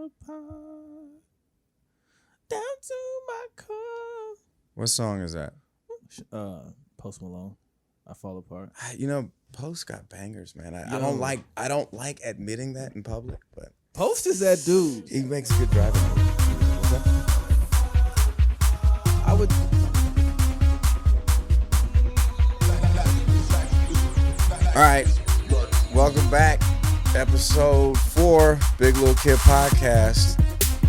apart. Down to my core. What song is that? Post Malone. I Fall Apart. Post got bangers, man. I don't like admitting that in public, but Post is that dude. he makes good driving. I would. All right, welcome back. Episode 4, Big Lil Kid Podcast.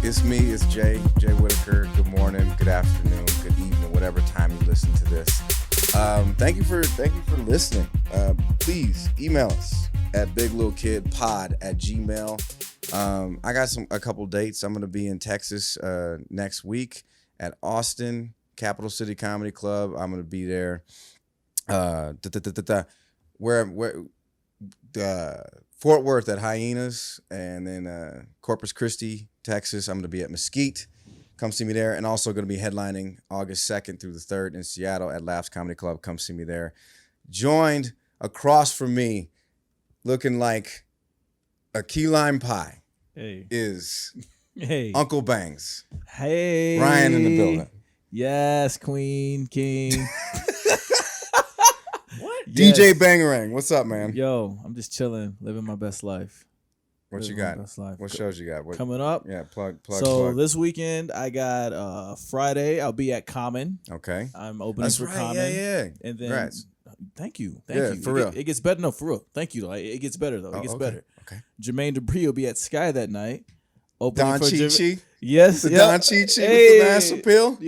It's me, it's Jay Whitaker. Good morning, good afternoon, good evening, whatever time you listen to this. Thank you for listening. Please email us at biglilkidpod@gmail.com. I got a couple dates. I'm gonna be in Texas next week at Austin Capital City Comedy Club. I'm gonna be there. Fort Worth at Hyenas, and then Corpus Christi, Texas. I'm going to be at Mesquite. Come see me there. And also going to be headlining August 2nd through the 3rd in Seattle at Laughs Comedy Club. Come see me there. Joined across from me, looking like a key lime pie, is Uncle Bangs. Hey. Ryan in the building. Yes, Queen, King. DJ Yes. Bangarang, what's up, man? Yo, I'm just chilling, living my best life. What you got? What shows you got? Coming up? Yeah, plug. This weekend, I got Friday, I'll be at Common. Okay. I'm opening That's for right. Common. Yeah. And then, Congrats. Thank you. For real. It gets better. No, for real. Thank you, though. It gets better, though. It gets better. Okay. Jermaine Dupri will be at Sky that night. Don Chi-Chi? Yes. The Don Chi-Chi with the mass appeal?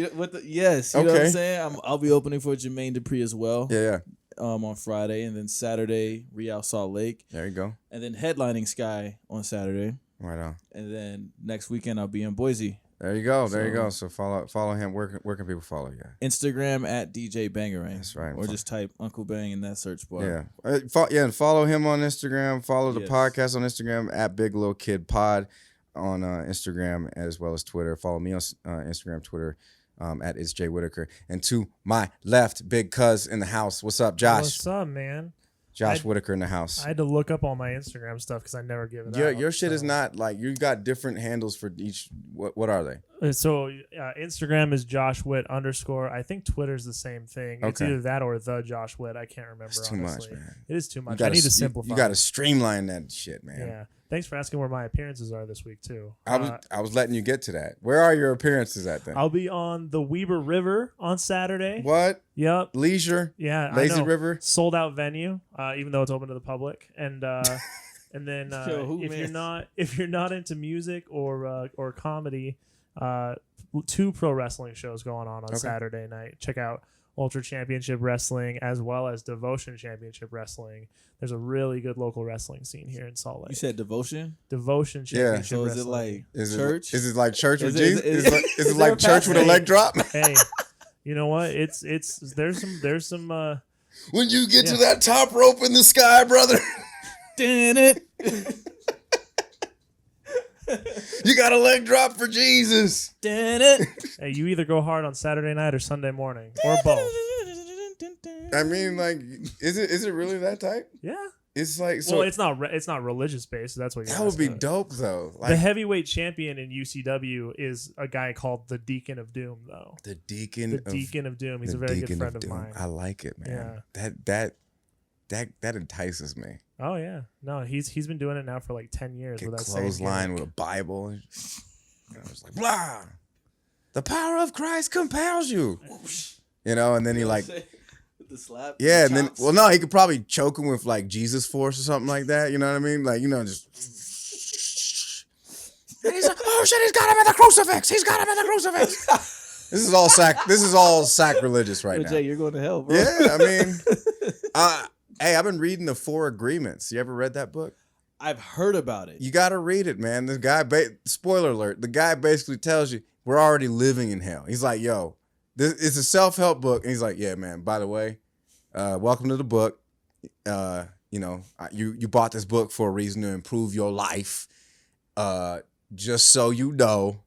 Yes. You know what I'm saying? I'll be opening for Jermaine Dupri as well. Yeah. On Friday, and then Saturday, Real Salt Lake. There you go. And then headlining Sky on Saturday. Right on. And then next weekend, I'll be in Boise. There you go. So follow him. Where can people follow you? Instagram at DJ Bangarang. That's right. Or just type Uncle Bang in that search bar. Yeah. And follow him on Instagram. Follow the podcast on Instagram at Big Lil Kid Pod on Instagram as well as Twitter. Follow me on Instagram, Twitter. At It's Jay Whitaker. And to my left, Big Cuz in the house. What's up, Josh? What's up, man? Josh Whitaker in the house. I had to look up all my Instagram stuff because I never give it out. Your shit is not like, you got different handles for each. What are they? So Instagram is Josh Witt _ I think Twitter's the same thing. It's either that or the Josh Witt. I can't remember. It's too honestly. much, man. It is too much. I need to simplify. You got to streamline that shit, man. Yeah. Thanks for asking where my appearances are this week too. I was letting you get to that. Where are your appearances at then? I'll be on the Weber River on Saturday. What? Yep. Leisure? Yeah. Lazy River? Sold out venue, even though it's open to the public. And and then if you're not into music or comedy, 2 pro wrestling shows going on Saturday night. Check out Ultra Championship Wrestling as well as Devotion Championship Wrestling. There's a really good local wrestling scene here in Salt Lake. You said Devotion? Devotion Championship So is Wrestling. it like church? Is it like church with Jesus? Is it there like a church with a leg drop? Hey, you know what? There's some when you get to that top rope in the sky, brother. Damn it. You got a leg drop for Jesus. Damn it. Hey, you either go hard on Saturday night or Sunday morning or both. I mean, like, is it really that type? Yeah. It's like, so well, it's not religious based. So that's what you're that would be dope though. Like, the heavyweight champion in UCW is a guy called the Deacon of Doom, though. The Deacon of Doom. He's a very good friend of mine. I like it, man. Yeah. That entices me. Oh yeah, no, he's been doing it now for like 10 years. Get clothesline with a Bible. It's like blah. The power of Christ compels you. You know, and then he like with the slap. Yeah, and then he could probably choke him with like Jesus Force or something like that. You know what I mean? Like, just. And he's like, oh shit, he's got him in the crucifix. This is all sacrilegious right now. Jay, you're going to hell, bro. Yeah, I mean, hey, I've been reading the 4 Agreements. You ever read that book? I've heard about it. You got to read it, man. This guy, spoiler alert, the guy basically tells you we're already living in hell. He's like, yo, it's a self-help book. And he's like, yeah, man, by the way, welcome to the book. You bought this book for a reason to improve your life. Just so you know,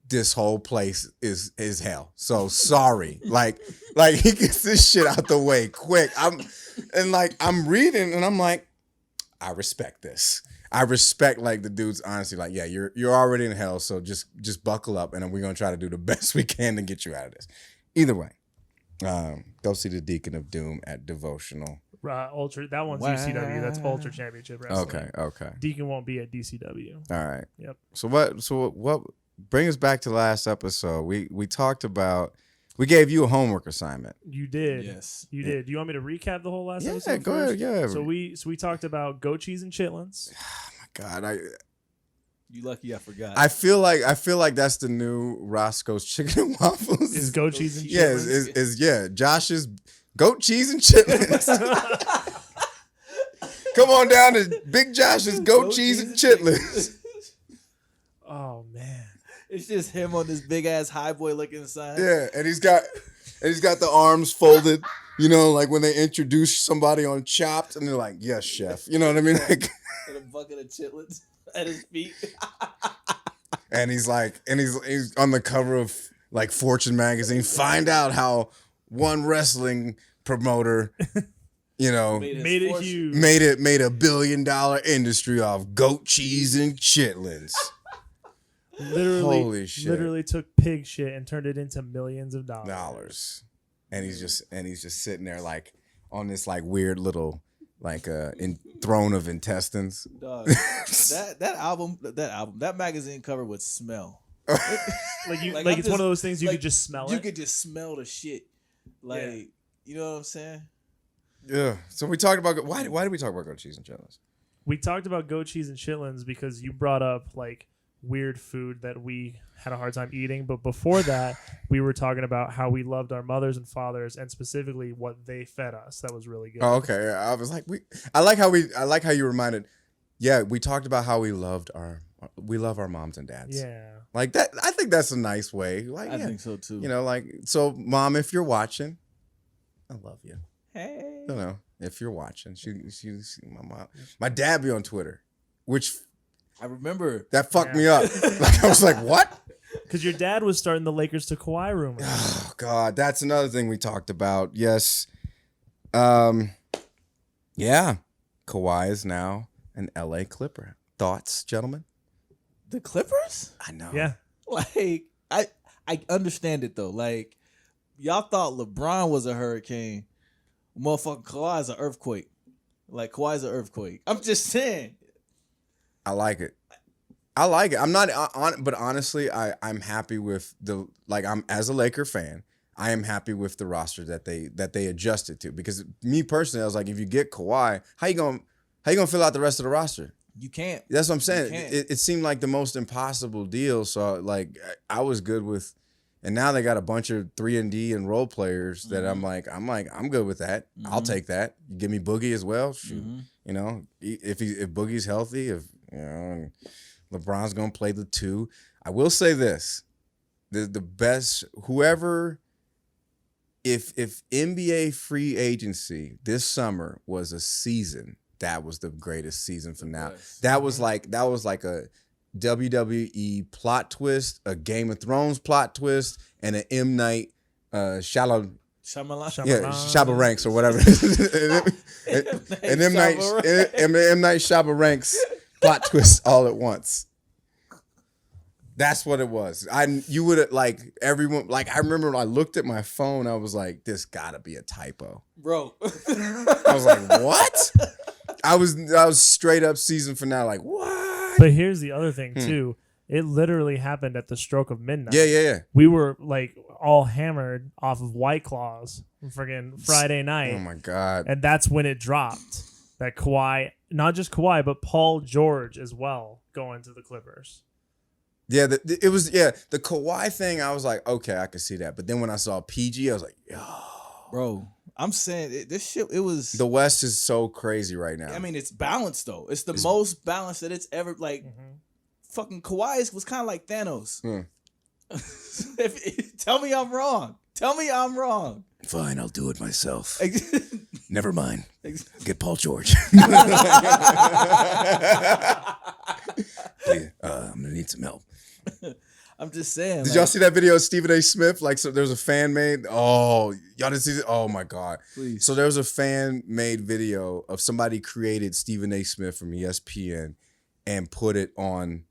this whole place is hell. So sorry. like he gets this shit out the way quick. I'm reading and I'm like, I respect this. I respect like the dudes honestly like, yeah, you're already in hell, so just buckle up and then we're gonna try to do the best we can to get you out of this. Either way, go see the Deacon of Doom at Devotional. Ultra, that one's UCW. That's Ultra Championship Wrestling. Okay. Deacon won't be at DCW. All right. Yep. So what bring us back to last episode. We talked about, we gave you a homework assignment. You did. Yes. You did. Do you want me to recap the whole last episode? Yeah, go ahead. Yeah. So we talked about goat cheese and chitlins. Oh my God, You lucky I forgot. I feel like that's the new Roscoe's Chicken and Waffles. Is goat cheese and yeah, chitlins? is Josh's goat cheese and chitlins. Come on down to Big Josh's goat cheese and chitlins. Oh man. It's just him on this big ass high boy looking sign. Yeah, and he's got the arms folded, you know, like when they introduce somebody on Chopped and they're like, "Yes, chef." You know what I mean? Like, and a bucket of chitlins at his feet. and he's on the cover of like Fortune magazine. Find out how one wrestling promoter, you know, made it huge. Made a $1 billion industry off goat cheese and chitlins. Holy shit. Literally took pig shit and turned it into millions of dollars. And he's just sitting there like on this like weird little like throne of intestines. Dog, that magazine cover would smell. Like it's one of those things you could just smell You could just smell the shit. Like, you know what I'm saying? Yeah. So we talked about why did we talk about goat cheese and chitlins? We talked about goat cheese and chitlins because you brought up like weird food that we had a hard time eating, but before that we were talking about how we loved our mothers and fathers and specifically what they fed us. That was really good. Oh, okay. I was like, I like how you reminded. Yeah, we talked about how we love our moms and dads. Yeah, like that. I think that's a nice way. Like, I think so too. You know, like, so mom, if you're watching, I love you. Hey, You know, if you're watching, she's my mom. My dad be on Twitter, which I remember that fucked me up. Like, I was like, what? Because your dad was starting the Lakers to Kawhi rumors. Oh God, that's another thing we talked about. Yes, yeah, Kawhi is now an LA Clipper. Thoughts, gentlemen? the Clippers. I know. Yeah, Like I understand it though. Like y'all thought LeBron was a hurricane, motherfucking Kawhi's an earthquake. Like Kawhi's an earthquake. I'm just saying. I like it. I'm not on, but honestly, I'm happy with I'm as a Laker fan, I am happy with the roster that they adjusted to. Because me personally, I was like, if you get Kawhi, how you gonna fill out the rest of the roster? You can't. That's what I'm saying. It seemed like the most impossible deal. So like I was good with, and now they got a bunch of 3-and-D and role players that I'm good with that. I'll take that. You give me Boogie as well. Shoot, you know, if Boogie's healthy, if you know, and LeBron's gonna play the 2. I will say this: the best whoever. If NBA free agency this summer was a season, that was the greatest season from now. That was like a WWE plot twist, a Game of Thrones plot twist, and an M. Night Shyamalan. Shabba Ranks or whatever. and M. Night Shabba Ranks plot twist all at once. That's what it was. You would like everyone like I remember when I looked at my phone, I was like, this gotta be a typo. Bro. I was like, what? I was straight up season finale, like, what? but here's the other thing too. It literally happened at the stroke of midnight. Yeah. We were like all hammered off of White Claws friggin' Friday night. Oh my God. And that's when it dropped. That Kawhi, not just Kawhi, but Paul George as well going to the Clippers. Yeah, the Kawhi thing, I was like, okay, I could see that. But then when I saw PG, I was like, yo. Bro, I'm saying this shit, it was... The West is so crazy right now. I mean, it's balanced, though. It's the most balanced that it's ever, like... Fucking Kawhi was kind of like Thanos. Tell me I'm wrong. Tell me I'm wrong. Fine, I'll do it myself. Never mind. Get Paul George. Please, I'm gonna need some help. I'm just saying. Did y'all see that video of Stephen A. Smith? Like, so there's a fan made. Oh, y'all didn't see it? Oh my God. Please. So there was a fan made video of somebody created Stephen A. Smith from ESPN, and put it on.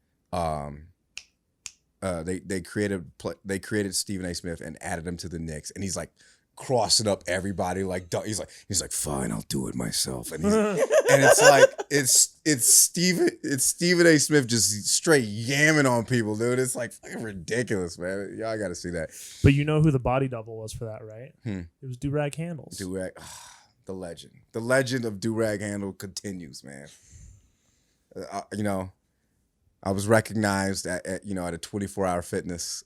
They created Stephen A. Smith and added him to the Knicks, and he's like crossing up everybody like he's like fine, I'll do it myself, and it's like it's Stephen A. Smith just straight yamming on people, dude. It's like fucking ridiculous, man. Y'all got to see that. But you know who the body double was for that, right? It was Do-Rag Handles. The legend of Do-Rag Handle continues, man. I was recognized at a 24-hour fitness.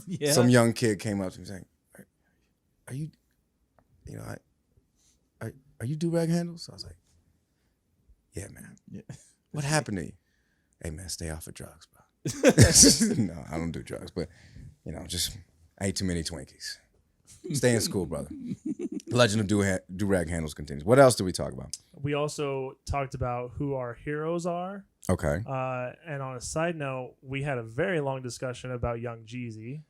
Yeah. Some young kid came up to me saying, "Are you, are you Do-Rag Handles?" I was like, "Yeah, man. Yeah. What happened to you?" "Hey, man, stay off of drugs, bro." No, I don't do drugs, but just I ate too many Twinkies. Stay in school, brother. Legend of Do-Rag Handles continues. What else did we talk about? We also talked about who our heroes are. Okay. And on a side note, we had a very long discussion about Young Jeezy.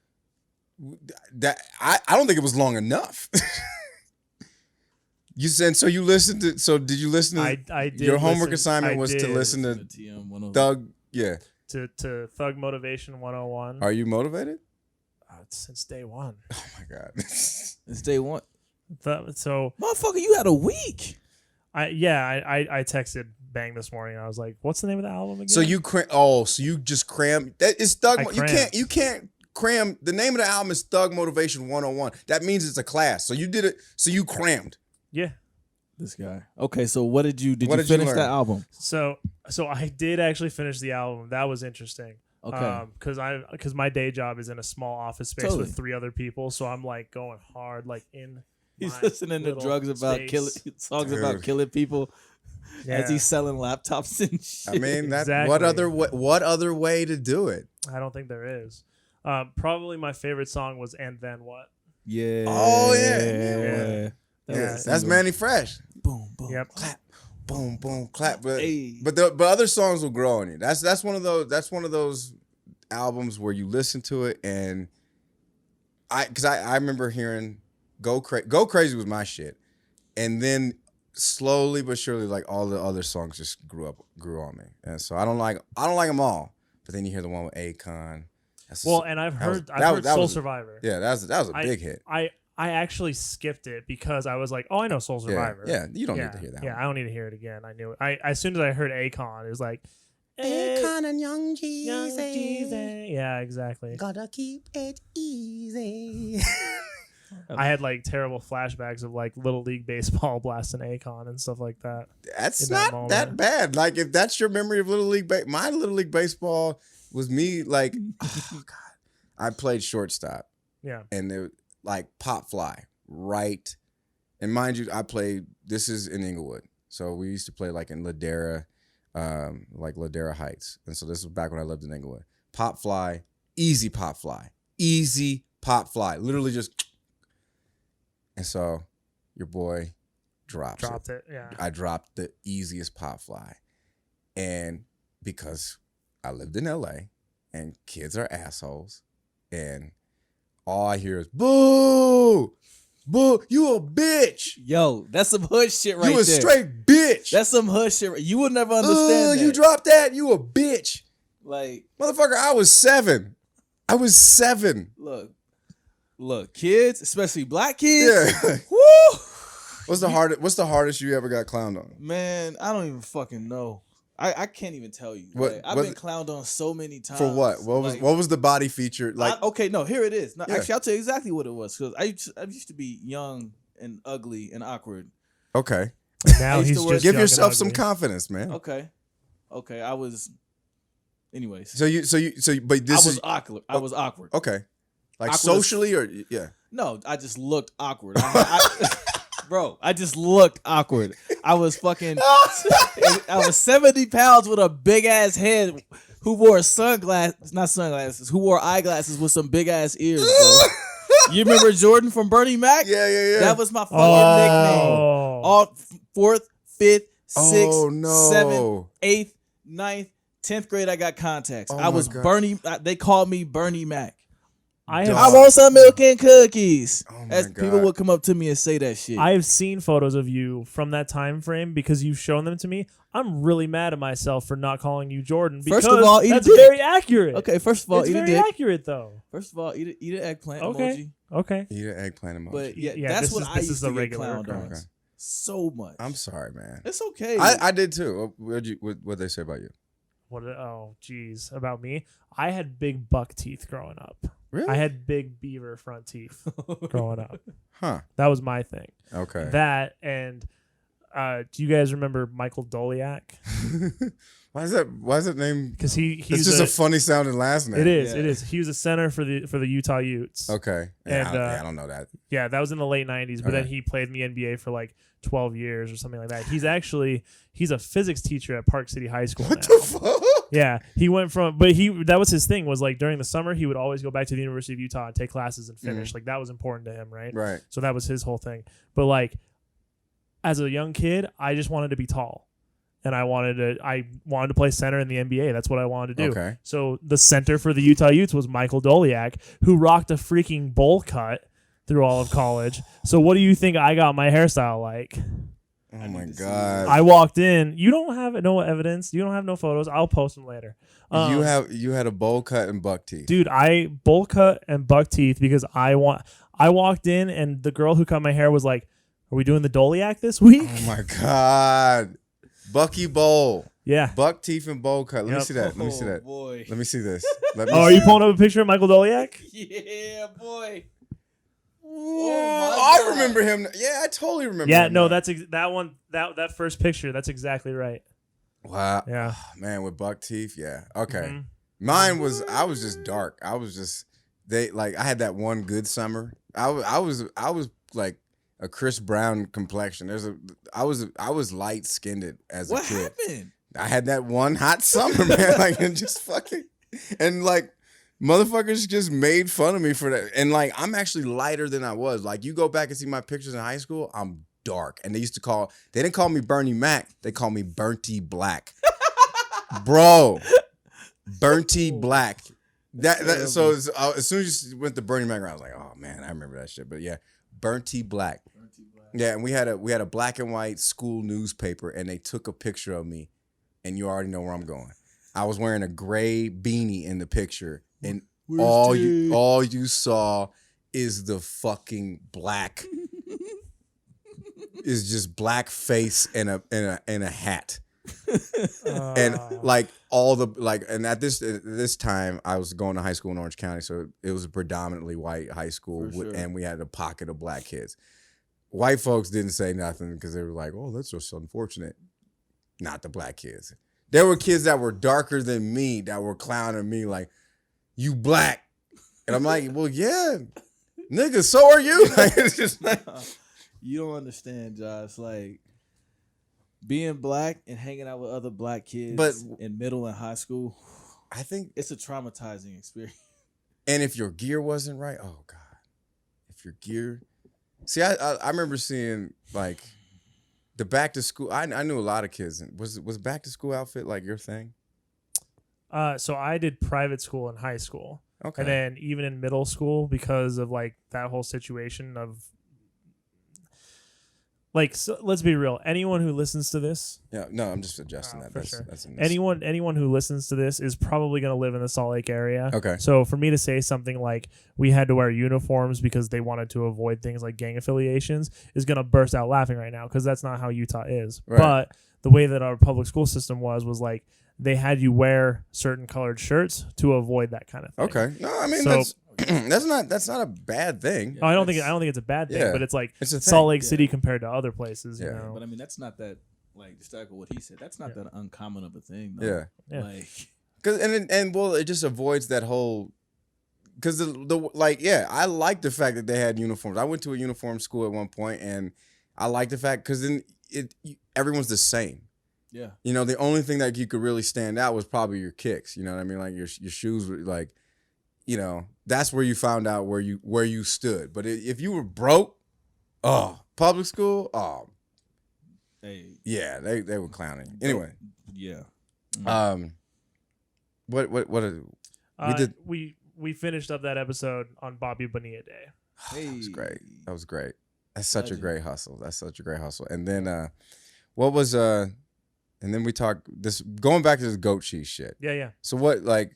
That I don't think it was long enough. You said so. Did you listen to? I did. Your homework assignment was to listen to TM Thug. Yeah. To Thug Motivation 101. Are you motivated? Since day one. Oh my god. It's day one. So motherfucker, you had a week. I texted Bang this morning. And I was like, "What's the name of the album again?" So you just cram. That is Thug. You can't cram. The name of the album is Thug Motivation 101. That means it's a class. So you did it. So you crammed. Yeah. This guy. Okay, so what did you finish that album? So I did actually finish the album. That was interesting. Okay. Because my day job is in a small office space Totally. with 3 other people, so I'm like going hard, like in. He's listening to drugs about songs about killing people as he's selling laptops and shit. I mean, Exactly. what other way to do it? I don't think there is. Probably my favorite song was "And Then What." Yeah. Oh yeah. That's Manny Fresh. Boom, boom. Yep. Clap. Boom, boom, clap. But Hey. but other songs will grow on you. That's one of those albums where you listen to it and I remember hearing Go Crazy was my shit, and then slowly but surely like all the other songs just grew on me, and so I don't like them all. But then you hear the one with Akon. I've heard Soul Survivor. Yeah, that was a big hit. I actually skipped it because I was like, oh, I know Soul Survivor. Yeah, you don't need to hear that. Yeah, I don't need to hear it again. I knew it. As soon as I heard Akon, it was like, Akon and Young Jeezy. Young Jeezy. Yeah, exactly. Gotta keep it easy. I had like terrible flashbacks of like Little League Baseball blasting Akon and stuff like that. That's not that bad. Like if that's your memory of Little League, my Little League Baseball was me like, oh God, I played shortstop. Yeah, and it like pop fly right, and mind you, this is in Inglewood, so we used to play like in Ladera, like Ladera Heights, and so this was back when I lived in Inglewood. Pop fly, easy pop fly, literally just. And so your boy dropped it. Yeah. I dropped the easiest pop fly. And because I lived in LA and kids are assholes and all I hear is boo, boo, you a bitch. Yo, that's some hood shit right there. You a straight bitch. That's some hood shit. You would never understand that. You dropped that, you a bitch. Like, motherfucker, I was 7. Look, kids, especially black kids. Yeah. Woo! What's the hardest you ever got clowned on? Man, I don't even fucking know. I can't even tell you. I've been clowned on so many times. For what? What was the body feature like? Here it is. No, yeah. Actually, I'll tell you exactly what it was because I used to be young and ugly and awkward. Okay. Now he's just give yourself some confidence, man. Okay. I was. Anyways. But this I was awkward. I was awkward. Okay. Like awkward socially or yeah? No, I just looked awkward. Bro, I just looked awkward. I was 70 pounds with a big ass head who wore who wore eyeglasses with some big ass ears, bro. You remember Jordan from Bernie Mac? Yeah. That was my fucking nickname. All 4th, 5th, 6th, 7th, 8th, 9th, 10th grade, I got contacts. I was Bernie. They called me Bernie Mac. I want some milk and cookies. Oh my As God. people would come up to me and say that shit. I have seen photos of you from that time frame because you've shown them to me. I'm really mad at myself for not calling you Jordan because First of all, eat that's a dick. very accurate. Okay, first of all, it's eat a very dick. accurate though. First of all, eat an eggplant Okay. emoji. Okay. Eat an eggplant emoji. But yeah, Yeah, that's this what is- I this used is to a get regular clowned on. occurrence. So much. I'm sorry, man. It's okay. I did too. What'd they say about you? Oh, geez. About me, I had big buck teeth growing up. Really? I had big beaver front teeth growing up. Huh. That was my thing. Okay. That and do you guys remember Michael Doliak? Why is that name? Because he's It's just a funny sounding last name. It is. Yeah. It is. He was a center for the Utah Utes. Okay. Yeah, And, I don't know that. Yeah, that was in the late 90s, but then Okay. he played in the NBA for like 12 years or something like that. He's a physics teacher at Park City High School now. What the fuck? Yeah, he went from, but that was his thing, was like during the summer he would always go back to the University of Utah and take classes and finish. Like that was important to him, right? Right. So that was his whole thing. But like as a young kid, I just wanted to be tall. And I wanted to play center in the NBA. That's what I wanted to do. Okay. So the center for the Utah Utes was Michael Doliak, who rocked a freaking bowl cut through all of college. So what do you think I got my hairstyle like? Oh my God. I walked in. You don't have no evidence. You don't have no photos. I'll post them later. You had a bowl cut and buck teeth. Dude, I bowl cut and buck teeth because I walked in and the girl who cut my hair was like, "Are we doing the Doliak this week?" Oh my God. Bucky bowl. Yeah. Buck teeth and bowl cut. Let me Yep. see that. Let me see that. Boy. Let me see this. Oh, are you pulling up a picture of Michael Doliak? Yeah, boy. Oh, I remember him. Yeah, I totally remember Yeah, him no, now. that's that one. That first picture. That's exactly right. Wow. Yeah. Man, with buck teeth, yeah. Okay. Mhm. Mine was, I was just dark. I was just, I had that one good summer. I was like a Chris Brown complexion. I was light skinned as a What kid. happened? I had that one hot summer, man. Like, and just fucking, and like, motherfuckers just made fun of me for that. And like, I'm actually lighter than I was. Like, you go back and see my pictures in high school, I'm dark. And they didn't call me Bernie Mac. They call me Burnty Black. Bro, Burnty Black. So as soon as you went to Bernie Mac, I was like, oh man, I remember that shit. But yeah, Burnty Black. Yeah, and we had a black and white school newspaper, and they took a picture of me, and you already know where I'm going. I was wearing a gray beanie in the picture, and all you saw is the fucking black. Is just black face and a hat. And like all the and at this time I was going to high school in Orange County, so it was a predominantly white high school, sure. and we had a pocket of black kids. White folks didn't say nothing because they were like, "Oh, that's just unfortunate." Not the black kids. There were kids that were darker than me that were clowning me like, "You black," and I'm like, "Well, yeah, nigga, so are you." Like, it's just like, you don't understand, Josh. Like being black and hanging out with other black kids, But- in middle and high school, I think. it's a traumatizing experience. And if your gear wasn't right, oh God. If your gear. See, I remember seeing like the back to school. I knew a lot of kids. Was back to school outfit like your thing? So I did private school in high school. Okay. And then even in middle school, because of like that whole situation of like, so let's be real. Anyone who listens to this, Yeah, no, I'm just adjusting that. for That's, sure. that's anyone who listens to this is probably going to live in the Salt Lake area. Okay. So for me to say something like we had to wear uniforms because they wanted to avoid things like gang affiliations is going to burst out laughing right now because that's not how Utah is. Right. But the way that our public school system was like they had you wear certain colored shirts to avoid that kind of thing. Okay. No, I mean So- that's not a bad thing. I don't think it's a bad thing, Yeah. but it's like It's a thing. Salt Lake Yeah. City compared to other places. Yeah. You know? But I mean, that's not that like just like what he said. That's not Yeah. that uncommon of a thing. Yeah. Though. Yeah. Like Cause well, it just avoids that whole. Cause I like the fact that they had uniforms. I went to a uniform school at one point, and I like the fact because then everyone's the same. yeah, You know, the only thing that you could really stand out was probably your kicks. You know what I mean? Like your shoes were like, you know, that's where you found out where you stood. But if you were broke, public school, hey, yeah, they were clowning. Anyway, yeah. what we did. we finished up that episode on Bobby Bonilla Day. Hey. That was great. That was great. That's such a great hustle. That's such a great hustle. And then what was and then we talked this going back to this goat cheese shit. Yeah. So what, like,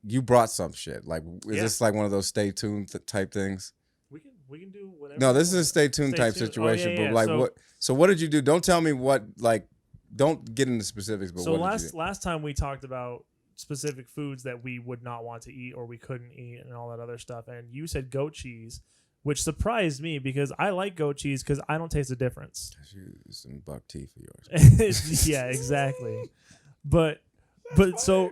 you brought some shit. Like, is this like one of those stay tuned type things? We can do whatever. No, this is a stay tuned type situation. But like, what did you do? Don't tell me what, like, don't get into specifics. But so what did you do? last time we talked about specific foods that we would not want to eat or we couldn't eat and all that other stuff, and you said goat cheese, which surprised me because I like goat cheese because I don't taste the difference. Some buck teeth of yours. Yeah, exactly. But so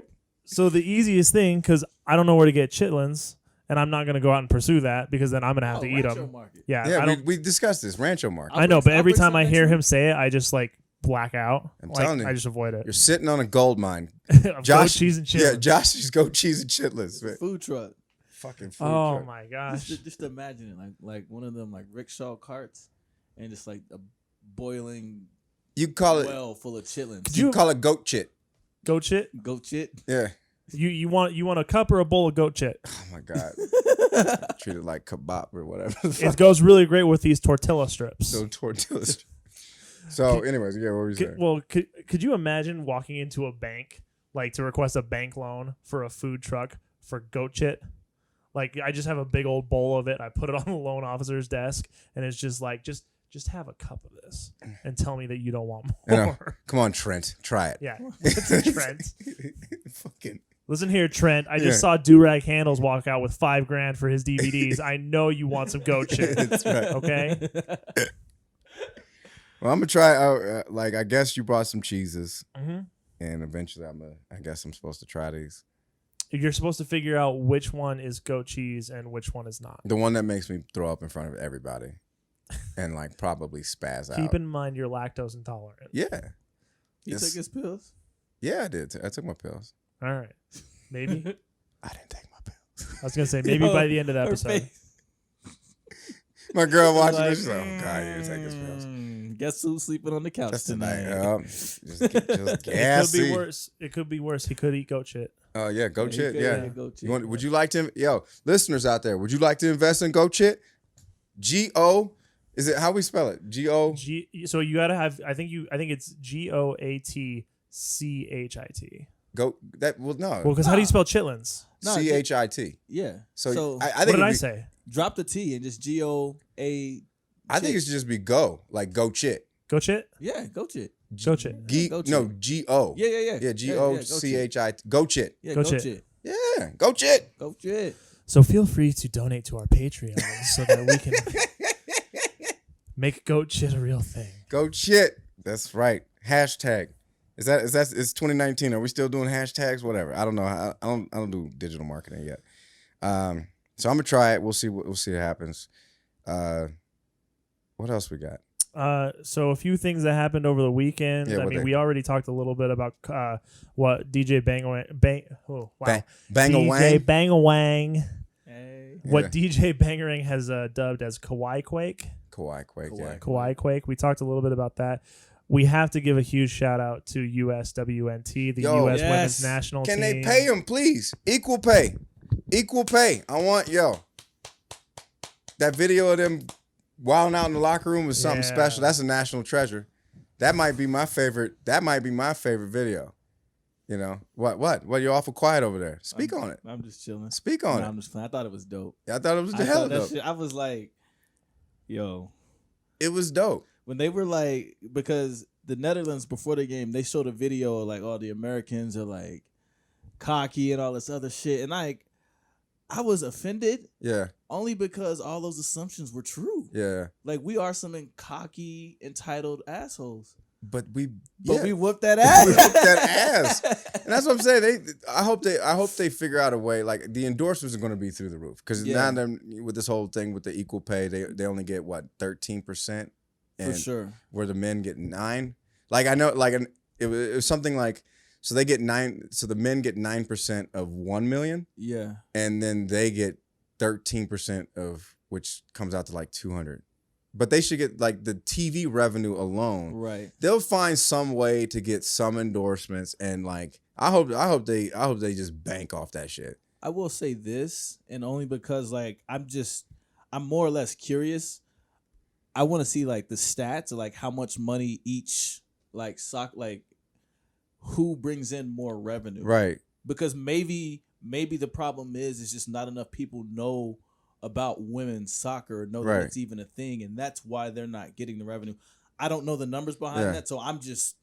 the easiest thing, because I don't know where to get chitlins, and I'm not going to go out and pursue that because then I'm going to have to eat them. Market. Yeah, we discussed this Rancho Market. I know, but every time I hear him say it, I just like black out. I'm telling you, I just avoid it. You're sitting on a gold mine. Goat cheese and chitlins. Yeah, Josh's goat cheese and chitlins. Man. Food truck. Fucking food Oh truck. my gosh. Just imagine it, like one of them like rickshaw carts, and just like a boiling You call it well full of chitlins. you call it GoChit. GoChit? GoChit. Yeah. You want a cup or a bowl of GoChit? Oh my God. Treat it like kebab or whatever. It goes really great with these tortilla strips. So tortillas. So, anyways, yeah, what were you saying? Well, could you imagine walking into a bank, like to request a bank loan for a food truck for GoChit? Like, I just have a big old bowl of it. I put it on the loan officer's desk, and it's just like, just have a cup of this and tell me that you don't want more. Come on, Trent. Try it. Yeah. Listen, Trent. Fucking. Listen here, Trent. I just saw Durag Handles walk out with $5,000 for his DVDs. I know you want some GoChit. That's right. Okay? Well, I'm gonna try out. Like, I guess you brought some cheeses, Mm-hmm. and eventually, I guess I'm supposed to try these. You're supposed to figure out which one is goat cheese and which one is not. The one that makes me throw up in front of everybody, and like probably spaz out. Keep in mind you're lactose intolerant. Yeah. He took his pills. Yeah, I did. I took my pills. All right. Maybe. I didn't take my pills. I was going to say, maybe by the end of the episode. My girl watching Like, this. She's like, oh God, you take his pills. Guess who's sleeping on the couch That's tonight? just It could gassy. be worse. It could be worse. He could eat goat shit. Oh yeah, GoChit. Yeah. GoChit. Would you like to? Yo, listeners out there, would you like to invest in GoChit? G-O. Is it how we spell it? G-O. So you got to have. I think it's GoAtChit. Go that well no. Well, because how do you spell chitlins? No, CHIT. Yeah. So I What think did I say? Drop the T and just GOA. I think it should just be go, like GoChit. GoChit? Yeah, GoChit. GoChit. GoChit. No, G-O. Yeah. Yeah, G-O-C-H-I-T. GoChit. Yeah, GoChit. GoChit. Yeah, GoChit. GoChit. So feel free to donate to our Patreon so that we can make goat shit a real thing. GoChit. That's right. Hashtag. It's 2019. Are we still doing hashtags? Whatever. I don't know. I don't do digital marketing yet. So I'm gonna try it. We'll see what happens. What else we got? So a few things that happened over the weekend. Yeah, I mean, we already talked a little bit about what DJ Bang-a-wang. Bang-a-wang. Hey. What DJ Bangarang has dubbed as Kawaii Quake. Kawaii Quake. Yeah. Kawaii Quake. We talked a little bit about that. We have to give a huge shout out to USWNT, the U.S. Women's National Team. Can they pay them, please? Equal pay. Equal pay. I want, that video of them wilding out in the locker room was something special. That's a national treasure. That might be my favorite. That might be my favorite video. You know what? You're awful quiet over there. Speak on it. I'm just chilling. Speak on it. I'm just playing. I thought it was dope. I thought it was the hell dope. I was like, yo, it was dope. When they were like, because the Netherlands before the game, they showed a video of like all the Americans are like cocky and all this other shit, and I was offended. Yeah. Only because all those assumptions were true. Yeah. Like we are some cocky, entitled assholes. But we whooped that ass. We whooped that ass. And that's what I'm saying. I hope they figure out a way. Like the endorsements are going to be through the roof because now with this whole thing with the equal pay, they only get what 13%. For sure. Where the men get 9%. Like I know, like it was something like, so they get 9%. So the men get 9% of 1 million. Yeah. And then they get 13% of, which comes out to like 200. But they should get like the TV revenue alone. Right. They'll find some way to get some endorsements, and like I hope they just bank off that shit. I will say this, and only because like I'm more or less curious. I want to see like the stats of like how much money each like who brings in more revenue. Right. Because maybe the problem is just not enough people know about women's soccer, know that it's even a thing, and that's why they're not getting the revenue. I don't know the numbers behind that, so I'm just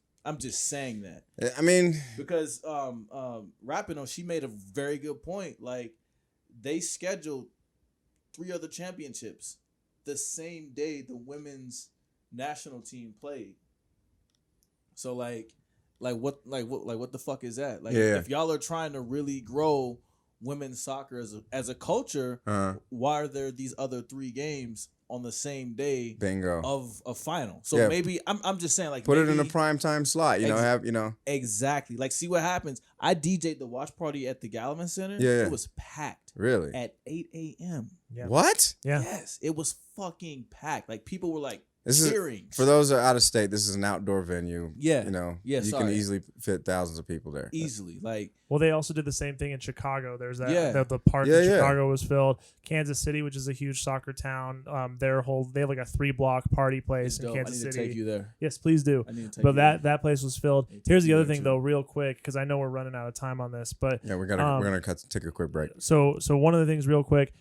saying that. I mean, because Rapinoe, she made a very good point. Like, they scheduled 3 other championships the same day the women's national team played. So what the fuck is that? Like, if y'all are trying to really grow women's soccer as a culture, why are there these other 3 games on the same day of a final? So maybe I'm just saying, like, put it in a prime time slot, exactly, like, see what happens. I DJ'd the watch party at the Gallivan Center. It was packed at 8 a.m. What? Yes, it was fucking packed. Like, people were like cheering. For those that are out of state, this is an outdoor venue. You can easily fit thousands of people there. Easily. Like, well, they also did the same thing in Chicago. There's that the park in Chicago was filled. Kansas City, which is a huge soccer town, they have like a 3-block party place in Kansas City. I need to take you there. Yes, please do. I need to take but that place was filled. Here's the other thing though, real quick, because I know we're running out of time on this, but we're gonna take a quick break. So one of the things real quick.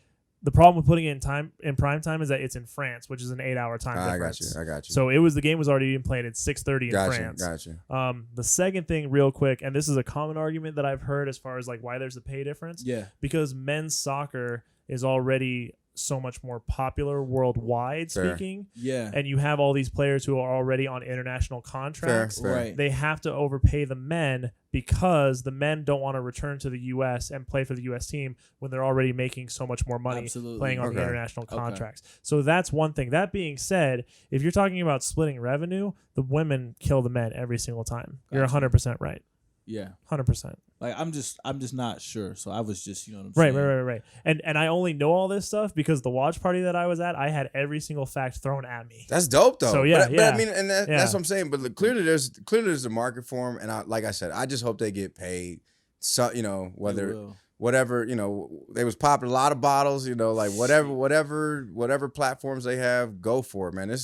The problem with putting it in prime time is that it's in France, which is an 8-hour time difference. I got you. So the game was already being played at 6:30 in France. Gotcha. The second thing, real quick, and this is a common argument that I've heard as far as like why there's a pay difference. Yeah. Because men's soccer is already so much more popular worldwide speaking. Yeah. And you have all these players who are already on international contracts. Fair. Right. They have to overpay the men because the men don't want to return to the U.S. and play for the U.S. team when they're already making so much more money playing on the international contracts. So that's one thing. That being said, if you're talking about splitting revenue, the women kill the men every single time. You're 100% right. Yeah. 100%. Like, I'm just not sure. So I was just, you know what I'm saying? Right. And I only know all this stuff because the watch party that I was at, I had every single fact thrown at me. That's dope though. So but I mean, and that's what I'm saying. But clearly there's a market for them. And like I said, I just hope they get paid. So, whatever, they was popping a lot of bottles, like whatever platforms they have, go for it, man.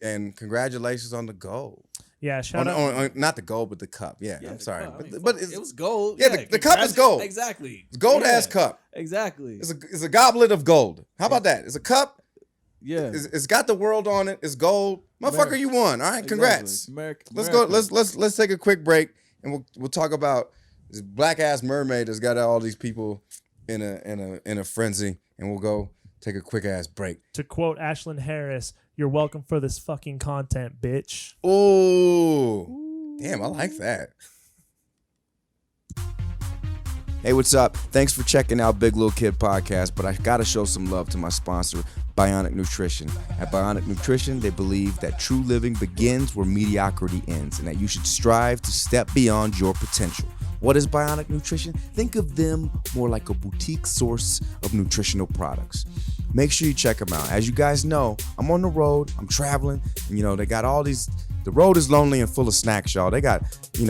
And congratulations on the gold. Yeah, shout out. Not the gold, but the cup. Yeah, I'm sorry. But it was gold. Yeah, the cup is gold. Exactly. Gold ass cup. Exactly. It's a goblet of gold. How about that? It's a cup. Yeah. It's got the world on it. It's gold. Motherfucker, you won. All right, congrats. Let's go. Let's take a quick break and we'll talk about this black ass mermaid that's got all these people in a frenzy, and we'll go take a quick ass break. To quote Ashlyn Harris, "You're welcome for this fucking content, bitch." Ooh. Damn, I like that. Hey, what's up? Thanks for checking out Big Lil Kid Podcast, but I gotta show some love to my sponsor, Bionic Nutrition. At Bionic Nutrition, they believe that true living begins where mediocrity ends, and that you should strive to step beyond your potential. What is Bionic Nutrition? Think of them more like a boutique source of nutritional products. Make sure you check them out. As you guys know, I'm on the road, I'm traveling, and they got all these. The road is lonely and full of snacks, y'all. They got, you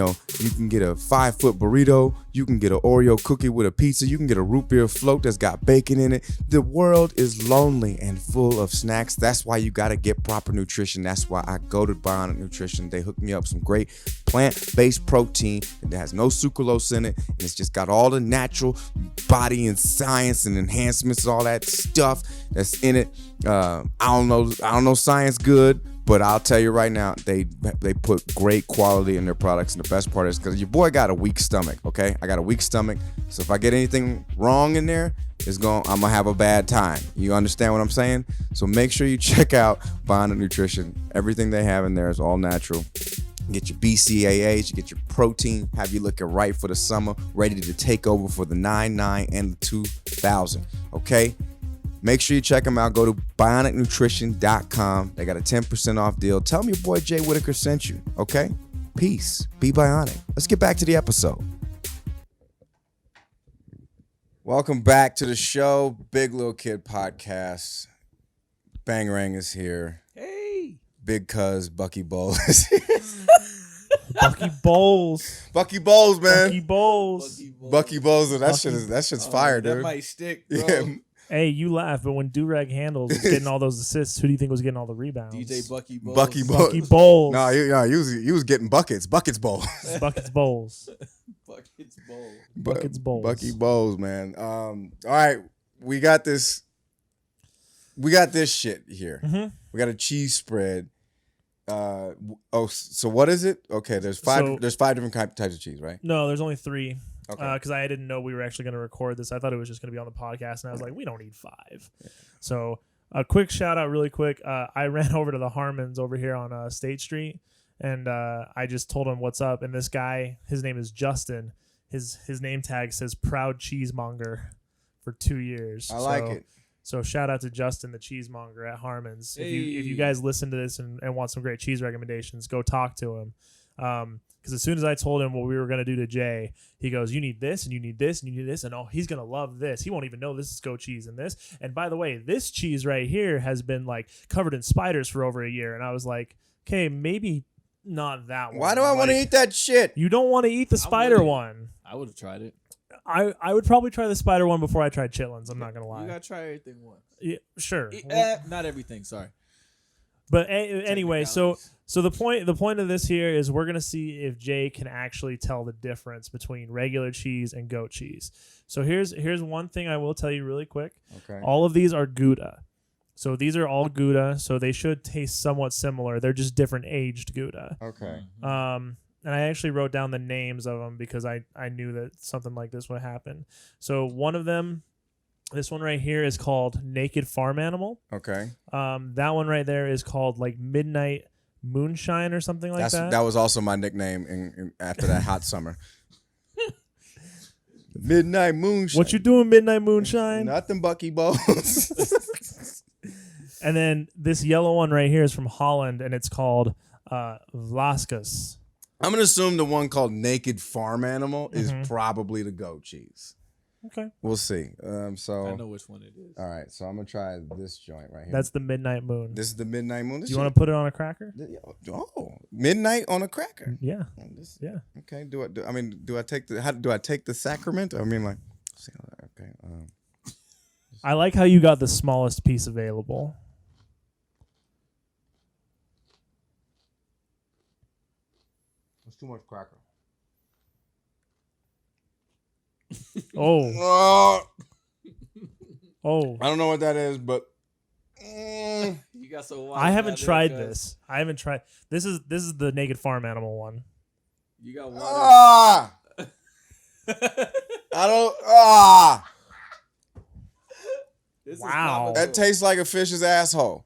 can get a 5-foot burrito, you can get an Oreo cookie with a pizza, you can get a root beer float that's got bacon in it. The world is lonely and full of snacks. That's why you gotta get proper nutrition. That's why I go to Bionic Nutrition. They hook me up some great plant-based protein that has no sucralose in it, and it's just got all the natural body and science and enhancements, all that stuff that's in it. I don't know science good, but I'll tell you right now, they put great quality in their products, and the best part is because your boy got a weak stomach, okay? I got a weak stomach, so if I get anything wrong in there, I'm gonna have a bad time. You understand what I'm saying? So make sure you check out Bionic Nutrition. Everything they have in there is all natural. You get your BCAAs, you get your protein, have you looking right for the summer, ready to take over for the 99 and the 2000, okay? Make sure you check them out. Go to bionicnutrition.com. They got a 10% off deal. Tell me your boy Jay Whitaker sent you, okay? Peace. Be bionic. Let's get back to the episode. Welcome back to the show, Big Lil Kid Podcast. Bangarang is here. Hey. Big Cuz Bucky Bull is here. Bucky Bowles. Bucky Bowles, man. Bucky Bowles. Bucky Bowles. That shit's fire, dude. That might stick, bro. Yeah. Hey, you laugh, but when Durag Handles was getting all those assists, who do you think was getting all the rebounds? DJ Bucky Bowles. Bucky Bowles. No, he was getting buckets. Buckets Bowles. Buckets Bowles. Buckets Bowles. Buckets Bowles. Bucky Bowles, man. All right, we got this. We got this shit here. Mm-hmm. We got a cheese spread. So what is it? Okay, there's five. So- There's 5 different types of cheese, right? No, there's only 3. Okay. Because I didn't know we were actually going to record this. I thought it was just going to be on the podcast, and I was like, we don't need 5. Yeah. So a quick shout out really quick. I ran over to the Harmons over here on State Street, and I just told him what's up. And this guy, his name is Justin. His name tag says Proud Cheesemonger for 2 years. I like it. So shout out to Justin, the cheesemonger at Harmon's. Hey. If you guys listen to this and want some great cheese recommendations, go talk to him. Because as soon as I told him what we were going to do to Jay, he goes, you need this and you need this and you need this. And he's going to love this. He won't even know this is goat cheese and this. And by the way, this cheese right here has been like covered in spiders for over a year. And I was like, okay, maybe not that one. Why do I want to eat that shit? You don't want to eat the spider one. I would have tried it. I would probably try the spider one before I tried chitlins. I'm not going to lie. You got to try everything once. Yeah, sure. Not everything, sorry. But anyway, so the point of this here is we're gonna see if Jay can actually tell the difference between regular cheese and goat cheese. So here's one thing I will tell you really quick. Okay. All of these are Gouda. So these are all Gouda, so they should taste somewhat similar. They're just different aged Gouda. Okay. And I actually wrote down the names of them because I knew that something like this would happen. So one of them, this one right here is called Naked Farm Animal. Okay. That one right there is called like Midnight Moonshine or something like that. That was also my nickname in after that hot summer. Midnight Moonshine. What you doing, Midnight Moonshine? Nothing, Bucky Bowles. And then this yellow one right here is from Holland, and it's called Vlaskas. I'm gonna assume the one called Naked Farm Animal is probably the goat cheese. Okay. We'll see. So I know which one it is. all right, so I'm gonna try this joint right here. That's the Midnight Moon. This is the Midnight Moon. Do you want to put it on a cracker? Oh, midnight on a cracker. Yeah. Yeah. Okay. Do I take the sacrament? I mean, like, okay. I like how you got the smallest piece available. It's too much cracker. Oh. Oh. I don't know what that is, but You got so I haven't tried this. I haven't tried. This is the Naked Farm Animal one. You got water. I don't. This is Wow. That tastes like a fish's asshole.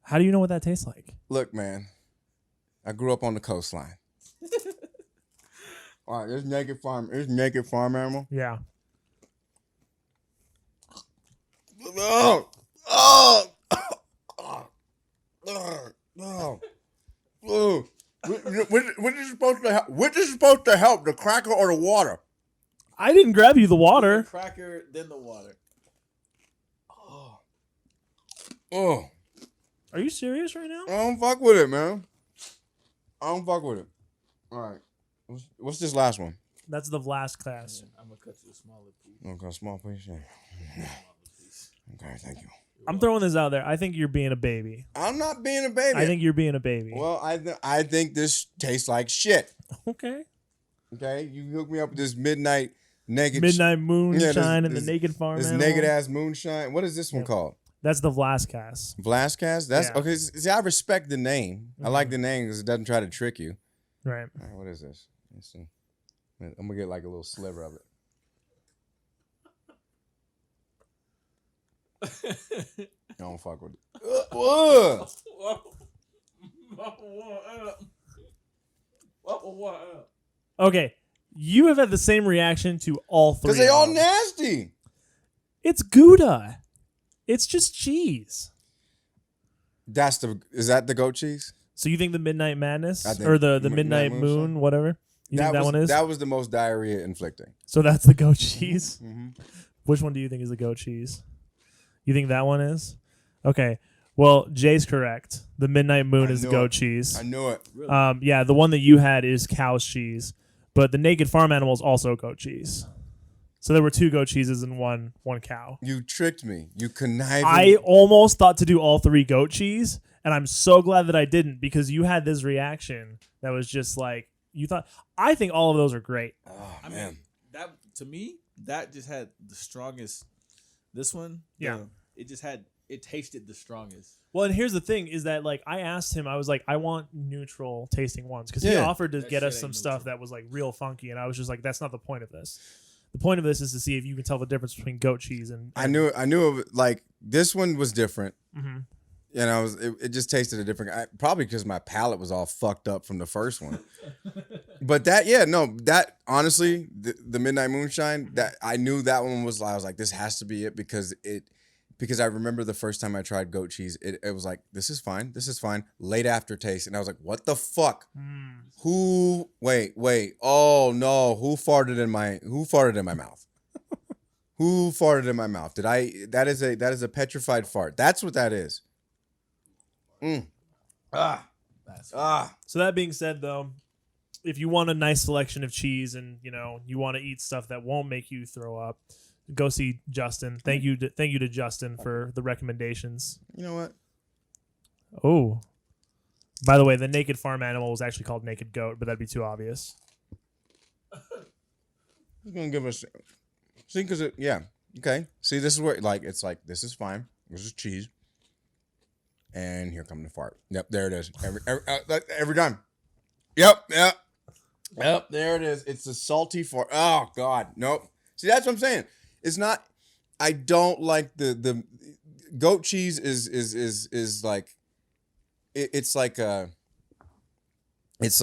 How do you know what that tastes like? Look, man, I grew up on the coastline. All right, this naked farm animal. Yeah. Oh, oh, oh, oh, oh. Which is supposed to help? Which is supposed to help, the cracker or the water? I didn't grab you the water. The cracker, then the water. Oh, Are you serious right now? I don't fuck with it, man. I don't fuck with it. All right, what's this last one? That's the last class. Yeah, I'm gonna cut you a smaller piece. Okay, small piece. Yeah. Okay, thank you. I'm throwing this out there. I think you're being a baby. I'm not being a baby. I think you're being a baby. Well, I think this tastes like shit. Okay. Okay, you hook me up with this midnight naked Moonshine and the Naked Farm This Animal. naked ass moonshine. What is this one called? That's the Vlaskas. Vlaskas? That's Yeah. okay. See, I respect the name. I like the name because it doesn't try to trick you. Right. All right, what is this? Let's see. I'm gonna get like a little sliver of it. I don't fuck with it. Okay. You have had the same reaction to all three. Because they of all them. nasty. It's Gouda. It's just cheese. Is that the goat cheese? So you think the Midnight Madness I think or the Midnight Midnight Moon, whatever? You think that one is? That was the most diarrhea inflicting. So that's the goat cheese. Mm-hmm. Which one do you think is the goat cheese? You think that one is? Okay. Well, Jay's correct. The Midnight Moon is goat cheese. I knew it. Really? Yeah, the one that you had is cow's cheese, but the naked farm animal is also goat cheese. So there were 2 goat cheeses and one cow. You tricked me. You conniving. I almost thought to do all 3 goat cheese, and I'm so glad that I didn't because you had this reaction that was just like you thought. I think all of those are great. Oh, I man. mean, that to me, that just had the strongest. This one, Yeah. It tasted the strongest. Well, and here's the thing: is that like I asked him, I was like, I want neutral tasting ones because he Yeah. offered to That get shit us some ain't stuff neutral. that was like real funky, and I was just like, that's not the point of this. The point of this is to see if you can tell the difference between goat cheese and. I knew it, like this one was different. Mm-hmm. And it just tasted a different. Probably because my palate was all fucked up from the first one. But that honestly, the Midnight Moonshine, that I knew that one was. I was like, this has to be it because I remember the first time I tried goat cheese, it was like, this is fine. Late aftertaste, and I was like, what the fuck? Who? Wait. Oh no! Who farted in my mouth? Who farted in my mouth? Did I? That is a petrified fart. That's what that is. So that being said, though, if you want a nice selection of cheese and you want to eat stuff that won't make you throw up, go see Justin. Thank you to Justin for the recommendations. You know what? Oh, by the way, the naked farm animal was actually called naked goat, but that'd be too obvious. He's gonna give us. See, because okay. See, this is where it's like this is fine. This is cheese. And here come the fart. Yep, there it is. Every time. Yep. There it is. It's a salty fart. Oh God, nope. See, that's what I'm saying. It's not. I don't like the goat cheese is like. It's like it's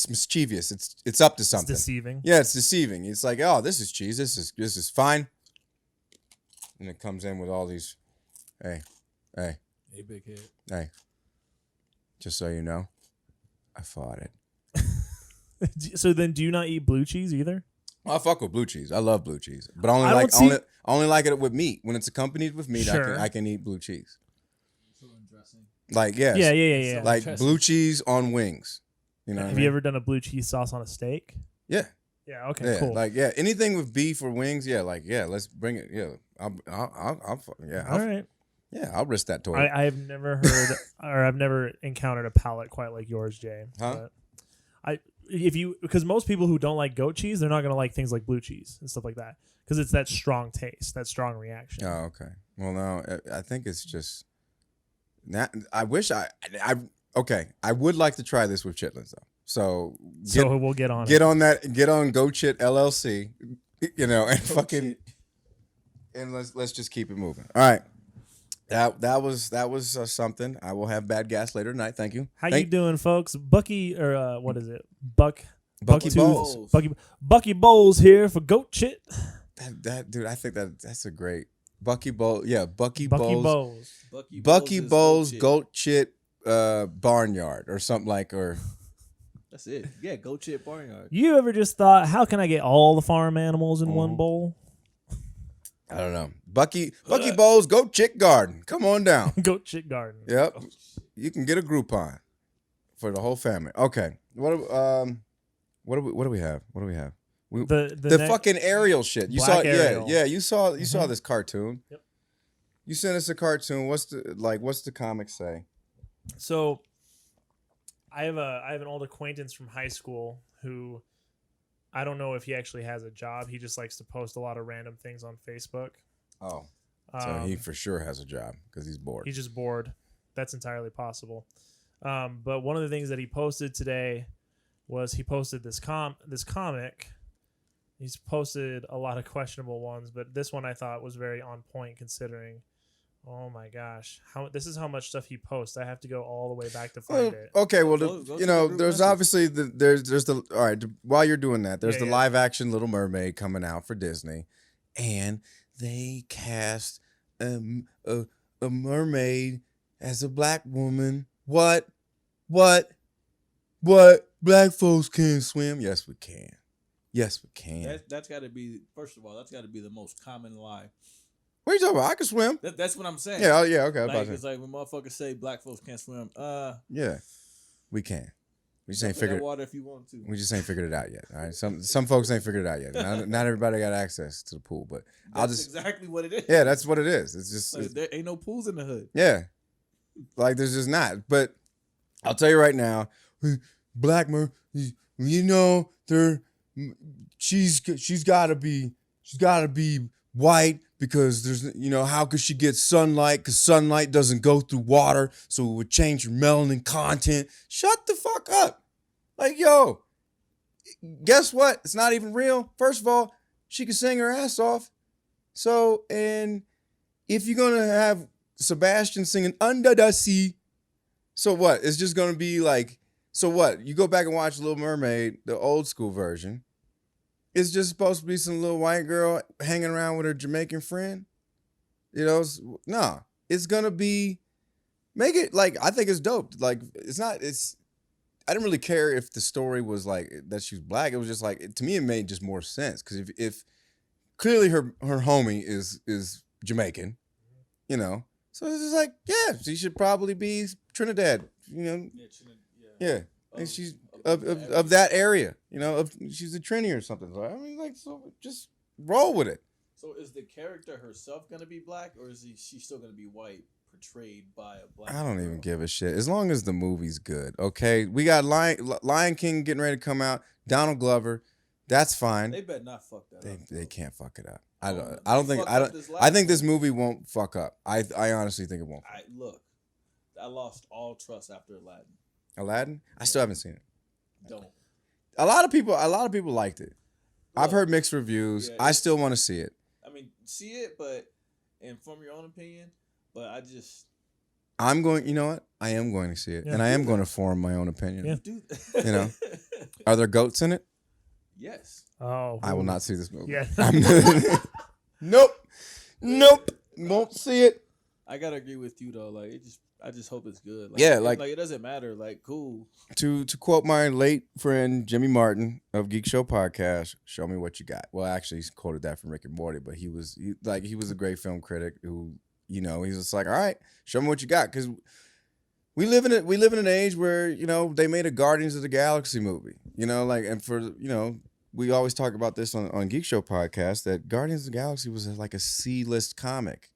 mischievous. It's up to something. It's deceiving. Yeah, it's deceiving. It's like, oh, this is cheese. This is fine. And it comes in with all these. Hey, big head. hey. Just so you know, I fought it. So then, do you not eat blue cheese either? I fuck with blue cheese. I love blue cheese, but I only like it with meat. When it's accompanied with meat, Sure. I can eat blue cheese. Dressing. Like yes, Yeah. like blue cheese on wings. You know. Have you ever done a blue cheese sauce on a steak? Yeah. Yeah. Okay. Cool. Like anything with beef or wings. Yeah. Like let's bring it. Yeah. All right. Yeah, I'll risk that toy. I have never heard or I've never encountered a palate quite like yours, Jay. Huh? But because most people who don't like goat cheese, they're not gonna like things like blue cheese and stuff like that because it's that strong taste, that strong reaction. Oh, okay. Well, no, I think it's just. I wish I would like to try this with chitlins though. So we'll get on. Get on GoChit LLC, and fucking, and let's just keep it moving. All right. That was something. I will have bad gas later tonight. Thank you. How you doing, folks? Bucky or what is it? Bucky Bucktooth- Bowles. Bucky Bowles here for GoChit. That dude, I think that's a great Bucky Bowles. Yeah, Bucky Bowles. Bucky Bowles GoChit Barnyard or something or. That's it. Yeah, GoChit Barnyard. You ever just thought, how can I get all the farm animals in one bowl? I don't know. Bucky Bowles GoChit Garden. Come on down. GoChit Garden. Yep. You can get a Groupon for the whole family. Okay. What do we have? The fucking Ariel shit. You saw Ariel. Yeah, you saw this cartoon. Yep. You sent us a cartoon. What's the comic say? So I have an old acquaintance from high school who I don't know if he actually has a job. He just likes to post a lot of random things on Facebook. Oh. So he for sure has a job because he's bored. He's just bored. That's entirely possible. But one of the things that he posted today was he posted this comic. He's posted a lot of questionable ones, but this one I thought was very on point considering. Oh my gosh! This is how much stuff he posts. I have to go all the way back to find it. Okay, well, Go there's obviously there's the all right. While you're doing that, there's the Yeah. live action Little Mermaid coming out for Disney, and they cast a mermaid as a black woman. What? Black folks can't swim? Yes, we can. Yes, we can. That's got to be, first of all, that's got to be the most common lie What are you talking about? I can swim. That's what I'm saying. Yeah, okay. Like, it's like when motherfuckers say black folks can't swim. Yeah, we can. We just ain't figured figured. Water if you want to. We just ain't figured it out yet. All right, some folks ain't figured it out yet. Not everybody got access to the pool, but that's exactly what it is. Yeah, that's what it is. It's just like, there ain't no pools in the hood. Yeah, like there's just not. But I'll tell you right now, black man, you know, she's got to be white because there's, you know, how could she get sunlight? Because sunlight doesn't go through water, so it would change your melanin content. Shut the fuck up. Like, yo, guess what? It's not even real. First of all, she can sing her ass off. So, and if you're going to have Sebastian singing Under the Sea, so what? It's just going to be like, so what? You go back and watch Little Mermaid, the old school version. It's just supposed to be some little white girl hanging around with her Jamaican friend. You know, no. It's going to be, make it, like, I think it's dope. Like, I didn't really care if the story was like that she was black. It was just like, to me, it made just more sense. Because if clearly her homie is Jamaican, you know, so it's just like, yeah, she should probably be Trinidad, you know, yeah, and she's of that area, you know, she's a Trini or something. So I mean, like, so just roll with it. So is the character herself gonna be black, or is she still gonna be white? Portrayed by a black I don't girl. even give a shit. As long as the movie's good, okay? We got Lion King getting ready to come out. Donald Glover, that's fine. They better not fuck that up. They can't fuck it up. I think this movie won't fuck up. I honestly think it won't. I lost all trust after Aladdin. Aladdin? I still haven't seen it. Don't. A lot of people liked it. Look, I've heard mixed reviews. Yeah, I still want to see it. I mean, see it, and from your own opinion. But I'm going, you know what? I am going to see it. Yeah, and I am going to form my own opinion. Yeah. You know? Are there goats in it? Yes. Oh. I will not see this movie. Yeah. Nope. Won't see it. I gotta agree with you though. Like I just hope it's good. Like, yeah, like it doesn't matter. Like, cool. To quote my late friend Jimmy Martin of Geek Show Podcast, show me what you got. Well, actually, he's quoted that from Rick and Morty, but he was a great film critic who, you know, he's just like, all right, show me what you got. Because we live in an age where, you know, they made a Guardians of the Galaxy movie. You know, like, and for, you know, we always talk about this on Geek Show Podcast, that Guardians of the Galaxy was like a C-list comic.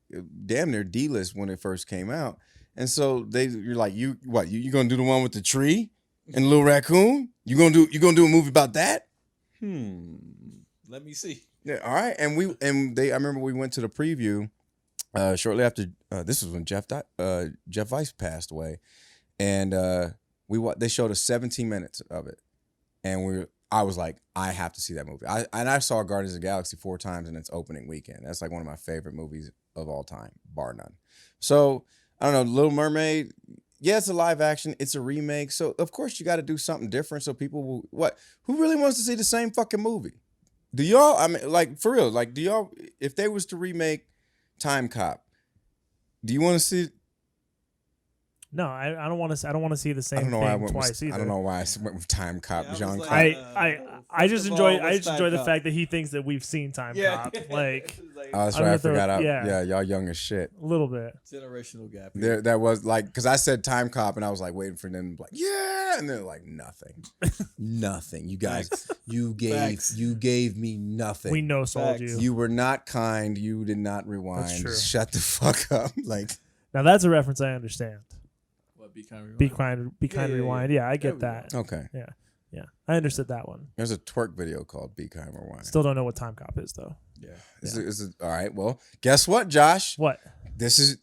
Damn near D-list when it first came out. And so you're like, you gonna do the one with the tree and Little Raccoon? You gonna do a movie about that? Let me see. Yeah, all right. And I remember we went to the preview shortly after, this was when Jeff Weiss passed away, and they showed us 17 minutes of it, and I was like, I have to see that movie. I saw Guardians of the Galaxy 4 times in its opening weekend. That's like one of my favorite movies of all time, bar none. So I don't know, Little Mermaid. Yeah, it's a live action. It's a remake. So of course you got to do something different so people will. Who really wants to see the same fucking movie? Do y'all? I mean, like, for real. Like, do y'all? If they was to remake Time Cop, do you want to see? No, I don't want to. I don't want to see the same thing twice either. I don't know why I went with Time Cop. Jean. I just enjoy the fact that he thinks that we've seen Time Cop. Like, that's right. I forgot. Yeah, y'all young as shit. A little bit. Generational gap. That was like, because I said Time Cop and I was like waiting for them to be like, yeah, and they're like, nothing. You guys, you gave me nothing. We no sold you. You were not kind. You did not rewind. That's true. Shut the fuck up. Like, now that's a reference I understand. Be kind, rewind. Yeah, I get that. Okay. Yeah, I understood that one. There's a twerk video called Be Kind, Rewind. Still don't know what Time Cop is though. Yeah. Is it all right? Well, guess what, Josh? What? This is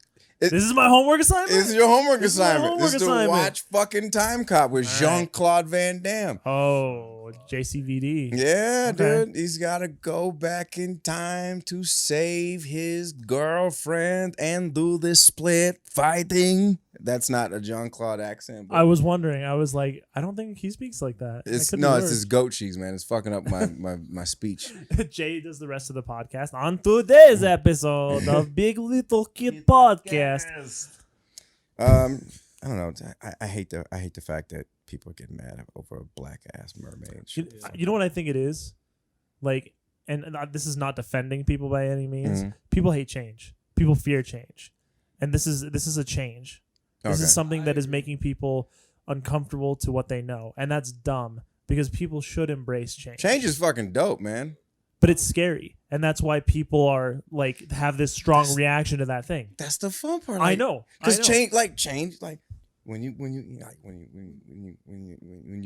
my homework assignment. This is your homework assignment. This is to watch fucking Time Cop with Jean-Claude Van Damme. Oh, JCVD. Yeah, okay. Dude. He's got to go back in time to save his girlfriend and do this split fighting. That's not a Jean-Claude accent. I was wondering. I was like, I don't think he speaks like that. It's his goat cheese, man. It's fucking up my speech. Jay does the rest of the podcast on today's episode of Big Little Kid Podcast. I don't know. I hate the fact that people get mad over a black ass mermaid. You know what I think it is? Like, and this is not defending people by any means. People hate change. People fear change, and this is a change. This is something that is making people uncomfortable to what they know, and that's dumb because people should embrace change. Change is fucking dope, man. But it's scary, and that's why people are like have this strong reaction to that thing. That's the fun part. I know, because change, when you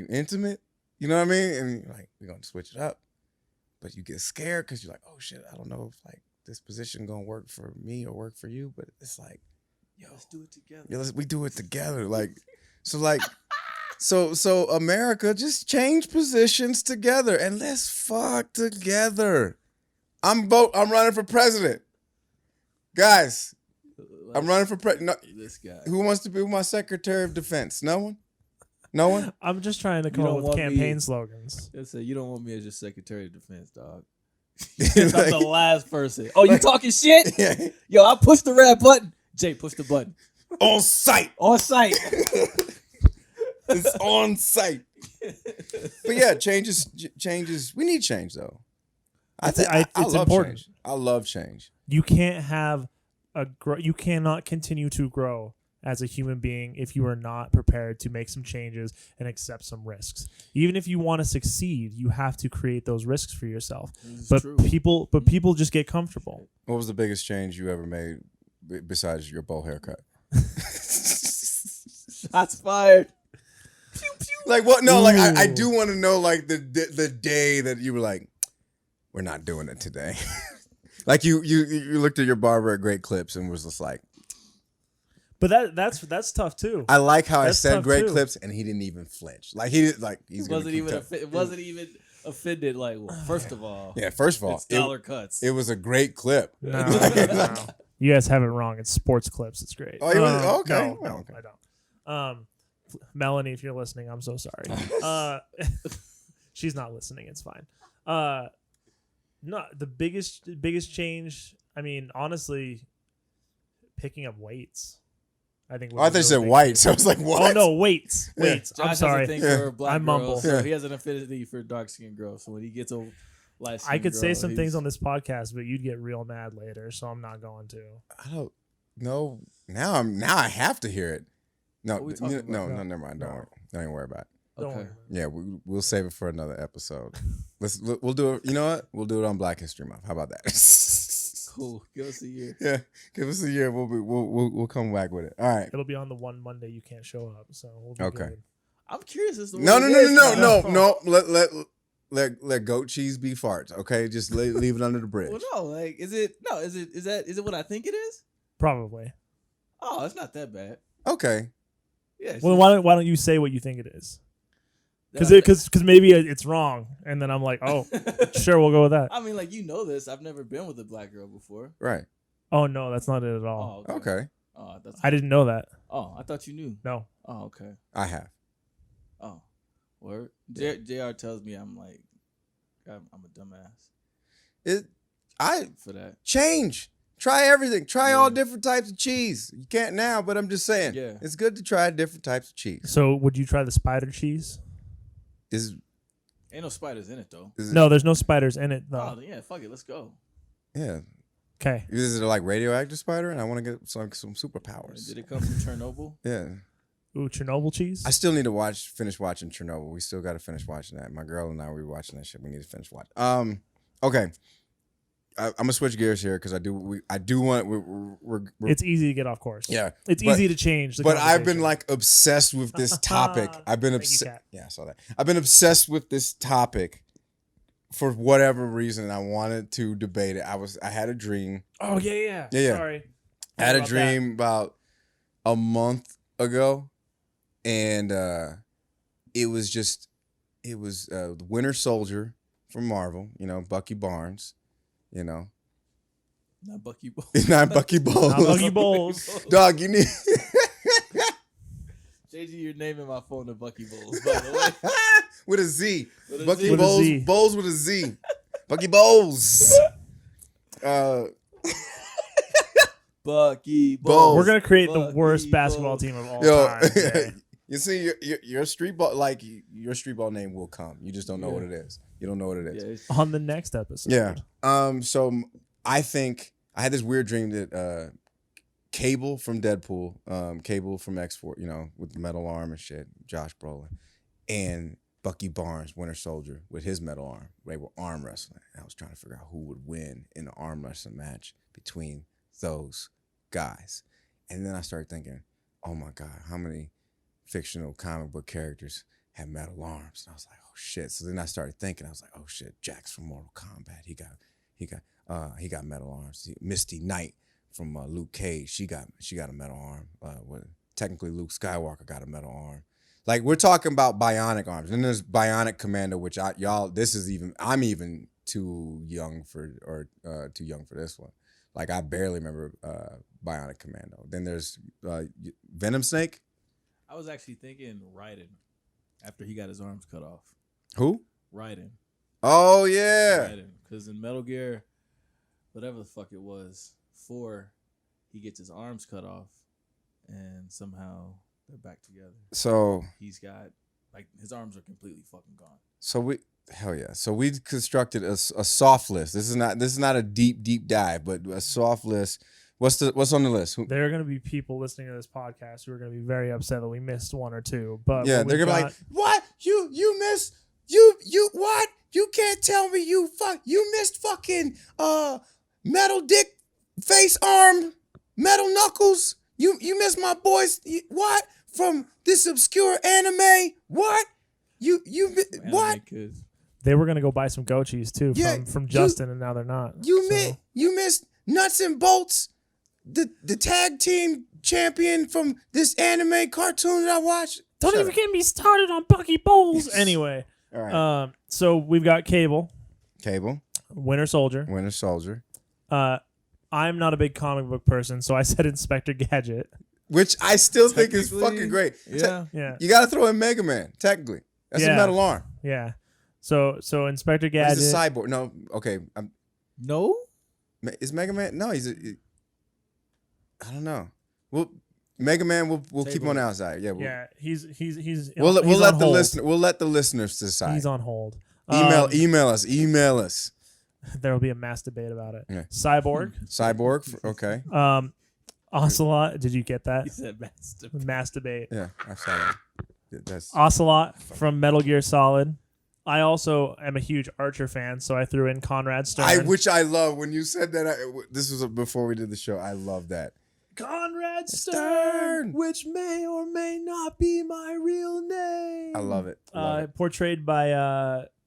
intimate, you know what I mean, and you're like, we're gonna switch it up, but you get scared because you're like, oh shit, I don't know if like this position gonna work for me or work for you, but it's like, yo, let's do it together. Yeah, we do it together, like, so like. So America, just change positions together and let's fuck together. I'm running for president. Guys, I'm running for president. No, this guy. Who wants to be my Secretary of Defense? No one? No one? I'm just trying to come up with campaign slogans. You don't want me as your Secretary of Defense, dog. I'm the last person. Oh, you talking shit? Yeah. Yo, I pushed the red button. Jay, push the button. On site. On site. It's on site. But yeah, changes. We need change though. It's love important. Change. I love change. You can't have you cannot continue to grow as a human being if you are not prepared to make some changes and accept some risks. Even if you want to succeed, you have to create those risks for yourself. But true. people just get comfortable. What was the biggest change you ever made besides your bowl haircut? Shots fired. Pew, pew. Like what? No, like I do want to know like the day that you were like, we're not doing it today. Like you looked at your barber at Great Clips and was just like. But that's tough too. I like how that's I said Great too. Clips and he didn't even flinch. Like he did like he's wasn't even offended. Like, well, first of all, it's dollar cuts. It was a great clip. No. You guys have it wrong. It's sports clips. It's great. Oh, okay. No, okay. I don't. Melanie, if you're listening, I'm so sorry. She's not listening. It's fine. No, the biggest change. I mean, honestly, picking up weights. I think. I thought you said whites. I was like, what? Oh no, weights. Josh I'm sorry. Has a thing for black I mumble. girls, so he has an affinity for dark skinned girls. So when he gets a light skin I could girl, say some things on this podcast, but you'd get real mad later, so I'm not going to. I don't know. Now I have to hear it. No, never mind. Don't worry. Don't even worry about it. Okay. Yeah, we'll save it for another episode. We'll do it. You know what? We'll do it on Black History Month. How about that? Cool. Give us a year. Yeah, give us a year. We'll come back with it. All right. It'll be on the one Monday you can't show up, so we'll be okay. good. I'm curious as to No. Let goat cheese be farts. Okay, just leave it under the bridge. Well, no. Like, is it what I think it is? Probably. Oh, it's not that bad. Okay. Yeah. Well, why don't you say what you think it is? Because maybe it's wrong, and then I'm like, oh, sure, we'll go with that. I mean, like, you know this. I've never been with a black girl before. Right. Oh no, that's not it at all. Oh, okay. Oh, I didn't know that. Oh, I thought you knew. No. Oh, okay. I have. Oh, word. JR tells me I'm like, I'm a dumbass. For that. Change. Try everything. Try all different types of cheese. You can't now, but I'm just saying. Yeah. It's good to try different types of cheese. So, would you try the spider cheese? Ain't no spiders in it though. No, there's no spiders in it though. Oh yeah, fuck it, let's go. Yeah. Okay. Is it like radioactive spider? And I want to get some superpowers. Did it come from Chernobyl? Yeah. Ooh, Chernobyl cheese? I still need to finish watching Chernobyl. We still got to finish watching that. My girl and I were watching that shit. We need to finish watching. Okay. I'm gonna switch gears here because I do want. We're it's easy to get off course. Yeah, it's easy to change. But I've been like obsessed with this topic. I've been obsessed. Yeah, I saw that. I've been obsessed with this topic for whatever reason. I wanted to debate it. I had a dream. Oh yeah. Sorry. I had a dream about a month ago, and it was the Winter Soldier from Marvel. You know, Bucky Barnes. You know, not Bucky Bowles. Not Bucky Bowles. Not Bucky Bowles. Dog, you need. JG, you're naming my phone to Bucky Bowles, by the way. With a Z. With a Bucky Z. Bowles. With a Z. Bowles with a Z. Bucky Bowles. Bucky Bowles. We're gonna create Bucky the worst basketball Bowles. team of all time. Okay? You see, your street ball, like your street ball name will come. You just don't know what it is. You don't know what it is. Yeah, on the next episode. Yeah. So I think I had this weird dream that Cable from Deadpool, Cable from X-Force, with the metal arm and shit, Josh Brolin, and Bucky Barnes, Winter Soldier, with his metal arm. They were arm wrestling. And I was trying to figure out who would win in an arm wrestling match between those guys. And then I started thinking, oh my God, how many fictional comic book characters have metal arms? And I was like, oh shit. So then I started thinking, I was like, oh shit, Jax from Mortal Kombat, he got metal arms. Misty Knight from Luke Cage, she got a metal arm. Technically Luke Skywalker got a metal arm. Like, we're talking about bionic arms. And there's Bionic Commando, which I'm even too young for this one. Like, I barely remember Bionic Commando. Then there's Venom Snake. I was actually thinking Raiden after he got his arms cut off. Who? Raiden. Oh, yeah. Raiden. Because in Metal Gear, whatever the fuck it was, 4, he gets his arms cut off, and somehow they're back together. So he's got, like, his arms are completely fucking gone. So we constructed a soft list. This is not a deep dive, but a soft list. What's on the list? There are going to be people listening to this podcast who are going to be very upset that we missed one or two. But yeah, they're going to be like, "What? You missed? You what? You can't tell me you missed fucking metal dick, face arm, metal knuckles. You missed my boys. What? From this obscure anime? What? You what? They were going to go buy some GoChits too from Justin, and now they're not. You missed Nuts and Bolts, the tag team champion from this anime cartoon that I watched. Don't even get me started on Bucky Bowles. Anyway, all right. So we've got Cable, Winter Soldier. I'm not a big comic book person, so I said Inspector Gadget, which I still think is fucking great. Yeah. You got to throw in Mega Man. Technically, that's a metal arm. Yeah. So Inspector Gadget. He's a cyborg. No, okay. No? Is Mega Man? No, I don't know. Well, Mega Man, we'll keep him on the outside. Yeah. He's. We'll let the listeners decide. He's on hold. Email us. There will be a mass debate about it. Yeah. Cyborg. Okay. Ocelot. Did you get that? He said mass debate. Yeah, I saw that. That's Ocelot from Metal Gear Solid. I also am a huge Archer fan, so I threw in Conrad Stern. Which I love. When you said that, this was before we did the show. I love that. Conrad Stern, which may or may not be my real name. I love it. Portrayed by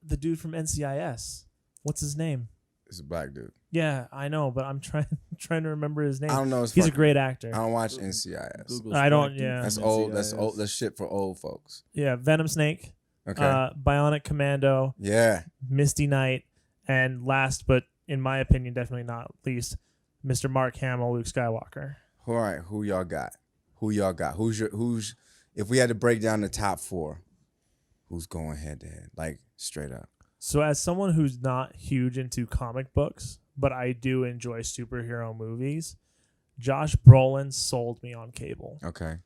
the dude from NCIS. What's his name? It's a black dude. Yeah, I know, but I'm trying to remember his name. I don't know. He's a great actor. I don't watch NCIS. I don't. Yeah, that's old. That's old. That's shit for old folks. Yeah, Venom Snake. Okay. Bionic Commando. Yeah. Misty Knight, and last, but in my opinion, definitely not least, Mr. Mark Hamill, Luke Skywalker. All right, who y'all got? Who's? If we had to break down the top 4, who's going head to head? Like straight up. So as someone who's not huge into comic books, but I do enjoy superhero movies, Josh Brolin sold me on Cable. Okay.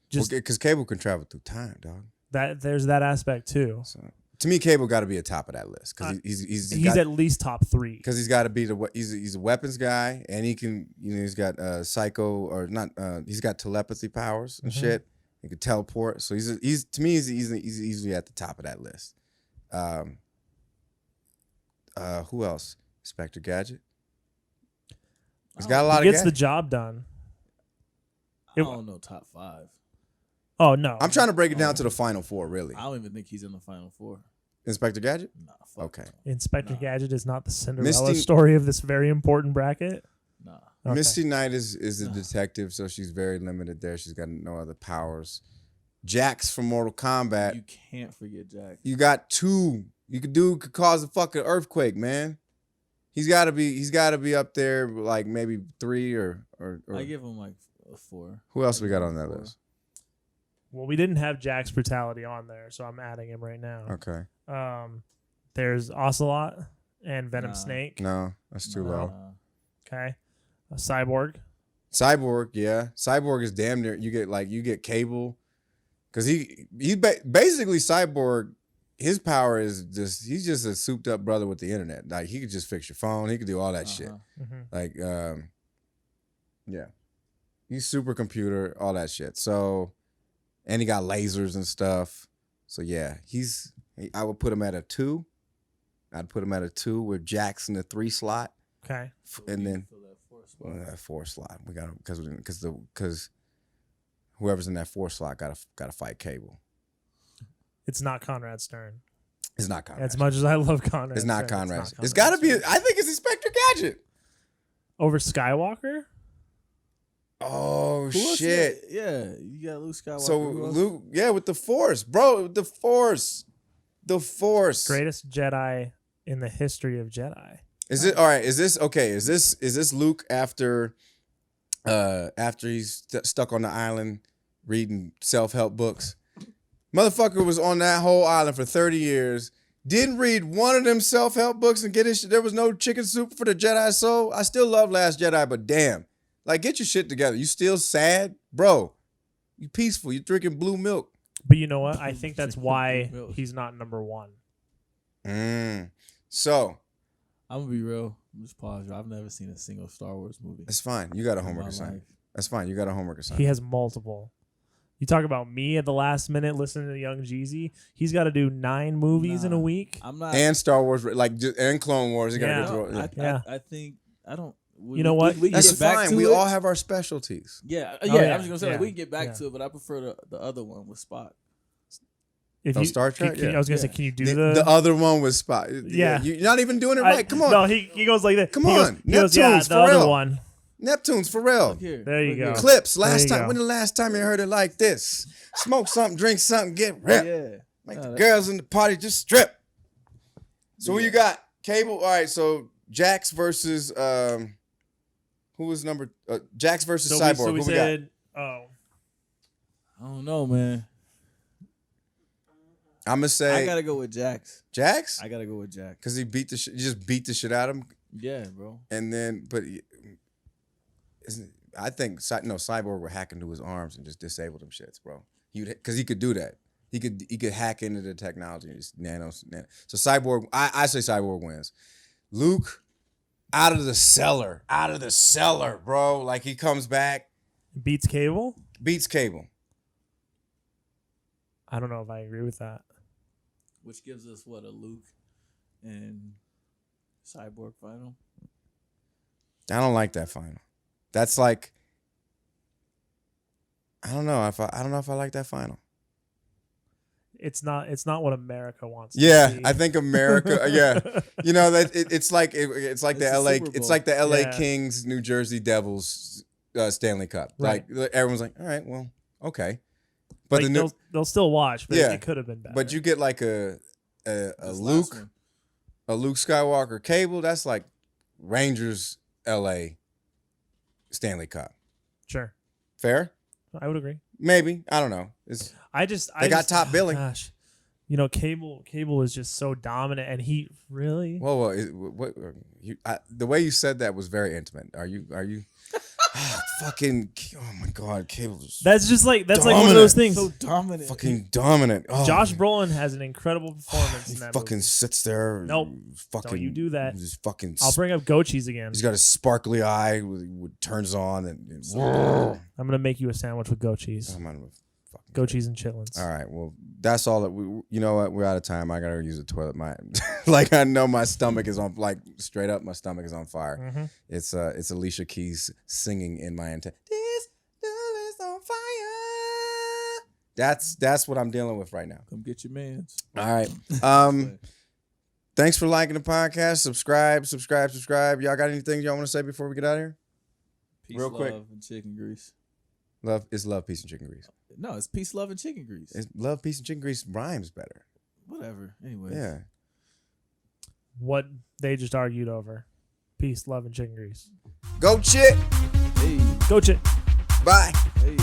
Just because Cable can travel through time, dog. There's that aspect too. So, to me, Cable got to be a top of that list because he's at least top 3. Because he's got to be he's a weapons guy, and he can he's got he's got telepathy powers and shit. He can teleport, so he's to me he's easily at the top of that list. Who else? Inspector Gadget. He's got a lot of. He gets the job done. I don't know top 5. Oh no! I'm trying to break it down to the final 4. Really, I don't even think he's in the final 4. Inspector Gadget? Nah, fuck. Okay. Inspector Gadget is not the Cinderella story of this very important bracket. Nah. Okay. Misty Knight is a detective, so she's very limited there. She's got no other powers. Jax from Mortal Kombat. You can't forget Jax. You got 2. Could cause a fucking earthquake, man. He's got to be up there like maybe 3 or I give him like a 4. Who else we got on that list? Well, we didn't have Jack's Brutality on there, so I'm adding him right now. Okay. There's Ocelot and Venom Snake. No, that's too low. Okay. Cyborg. Cyborg, yeah. Cyborg is damn near. You get Cable, Because basically Cyborg. His power is he's just a souped up brother with the internet. Like he could just fix your phone. He could do all that shit. Mm-hmm. Like, yeah, he's supercomputer, all that shit. So, and he got lasers and stuff. So yeah, I would put him at a 2. I'd put him at a 2 with Jax in the 3 slot. Okay. And then that 4 slot. We got because whoever's in that 4 slot got to fight Cable. It's not Conrad Stern. It's not Conrad. As much as I love Conrad, it's not Stern, Conrad. It's not Conrad it's got to be. Stern. I think it's Inspector Gadget over Skywalker. Oh shit! Yeah, you got Luke Skywalker. So Luke, with the Force, bro, the Force. Greatest Jedi in the history of Jedi. Is it all right? Is this okay? Is this Luke after he's stuck on the island reading self-help books? Motherfucker was on that whole island for 30 years. Didn't read one of them self-help books and get his shit. There was no chicken soup for the Jedi soul. I still love Last Jedi, but damn. Like, get your shit together. You still sad? Bro, you peaceful. You drinking blue milk. But you know what? I think that's why he's not number 1. So. I'm going to be real. I'm just pause. I've never seen a single Star Wars movie. That's fine. You got a homework assignment. That's fine. You got a homework assignment. He has multiple. You talk about me at the last minute listening to Young Jeezy. He's got to do 9 movies in a week. I'm not. And Star Wars, and Clone Wars. You got to go through. I think I don't. You know what? That's fine. We all have our specialties. Yeah. yeah. I'm just gonna say we can get back to it, but I prefer the other one with Spock. Star Trek. I was gonna say, can you do the other one with Spock? Yeah, you're not even doing it right. Come on. No, he goes like this. Come on, Neptune's for real. Other one. Neptune's for real. There you go. Clips. Last time. When the last time you heard it like this? Smoke something, drink something, get ripped. Yeah. Make the girls in the party just strip. So who you got? Cable. All right. So Jax versus who was number? Jax versus Cyborg. We who said, we got? I don't know, man. I'm gonna say I gotta go with Jax. Jax. I gotta go with Jax because he beat the shit. You just beat the shit out of him. Yeah, bro. And then, but I think Cyborg would hack into his arms and just disable them shits, bro. Because he could do that. He could hack into the technology and just nano. So Cyborg, I say Cyborg wins. Luke, out of the cellar, bro. Like he comes back, beats Cable. I don't know if I agree with that. Which gives us what, a Luke and Cyborg final? I don't like that final. That's like, I don't know if I like that final. It's not what America wants. Yeah, to see. I think America. Yeah, you know that it's like the LA Kings, New Jersey Devils, Stanley Cup. Right. Like everyone's like, all right, well, okay, but like they'll still watch. But it could have been better. But you get like a Luke Skywalker Cable. That's like Rangers, LA, Stanley Cup. Sure, fair. I would agree. Maybe, I don't know. They got top billing. Gosh, Cable is just so dominant, and he really. Whoa! The way you said that was very intimate. Are you? Fucking! Oh my God, Cable. That's like one of those things. So dominant. Fucking dominant. Oh, Josh Brolin has an incredible performance in that fucking movie. Sits there. Nope. Fucking. Don't you do that? Just fucking. I'll bring up GoChit again. He's got a sparkly eye. Turns on and. I'm gonna make you a sandwich with GoChit. GoChit and chitlins. All right. Well, that's all that we. You know what? We're out of time. I gotta use the toilet. Like I know my stomach is on. Like straight up, my stomach is on fire. Mm-hmm. It's Alicia Keys singing in my intent. This girl is on fire. That's what I'm dealing with right now. Come get your mans. All right. Thanks for liking the podcast. Subscribe. Y'all got anything y'all want to say before we get out of here? Peace, real quick. Love, and chicken grease. Love, peace, and chicken grease. No, it's peace, love, and chicken grease. It's love, peace, and chicken grease rhymes better. Whatever. Anyways. Yeah. What they just argued over. Peace, love, and chicken grease. GoChit. Hey. GoChit. Bye. Hey.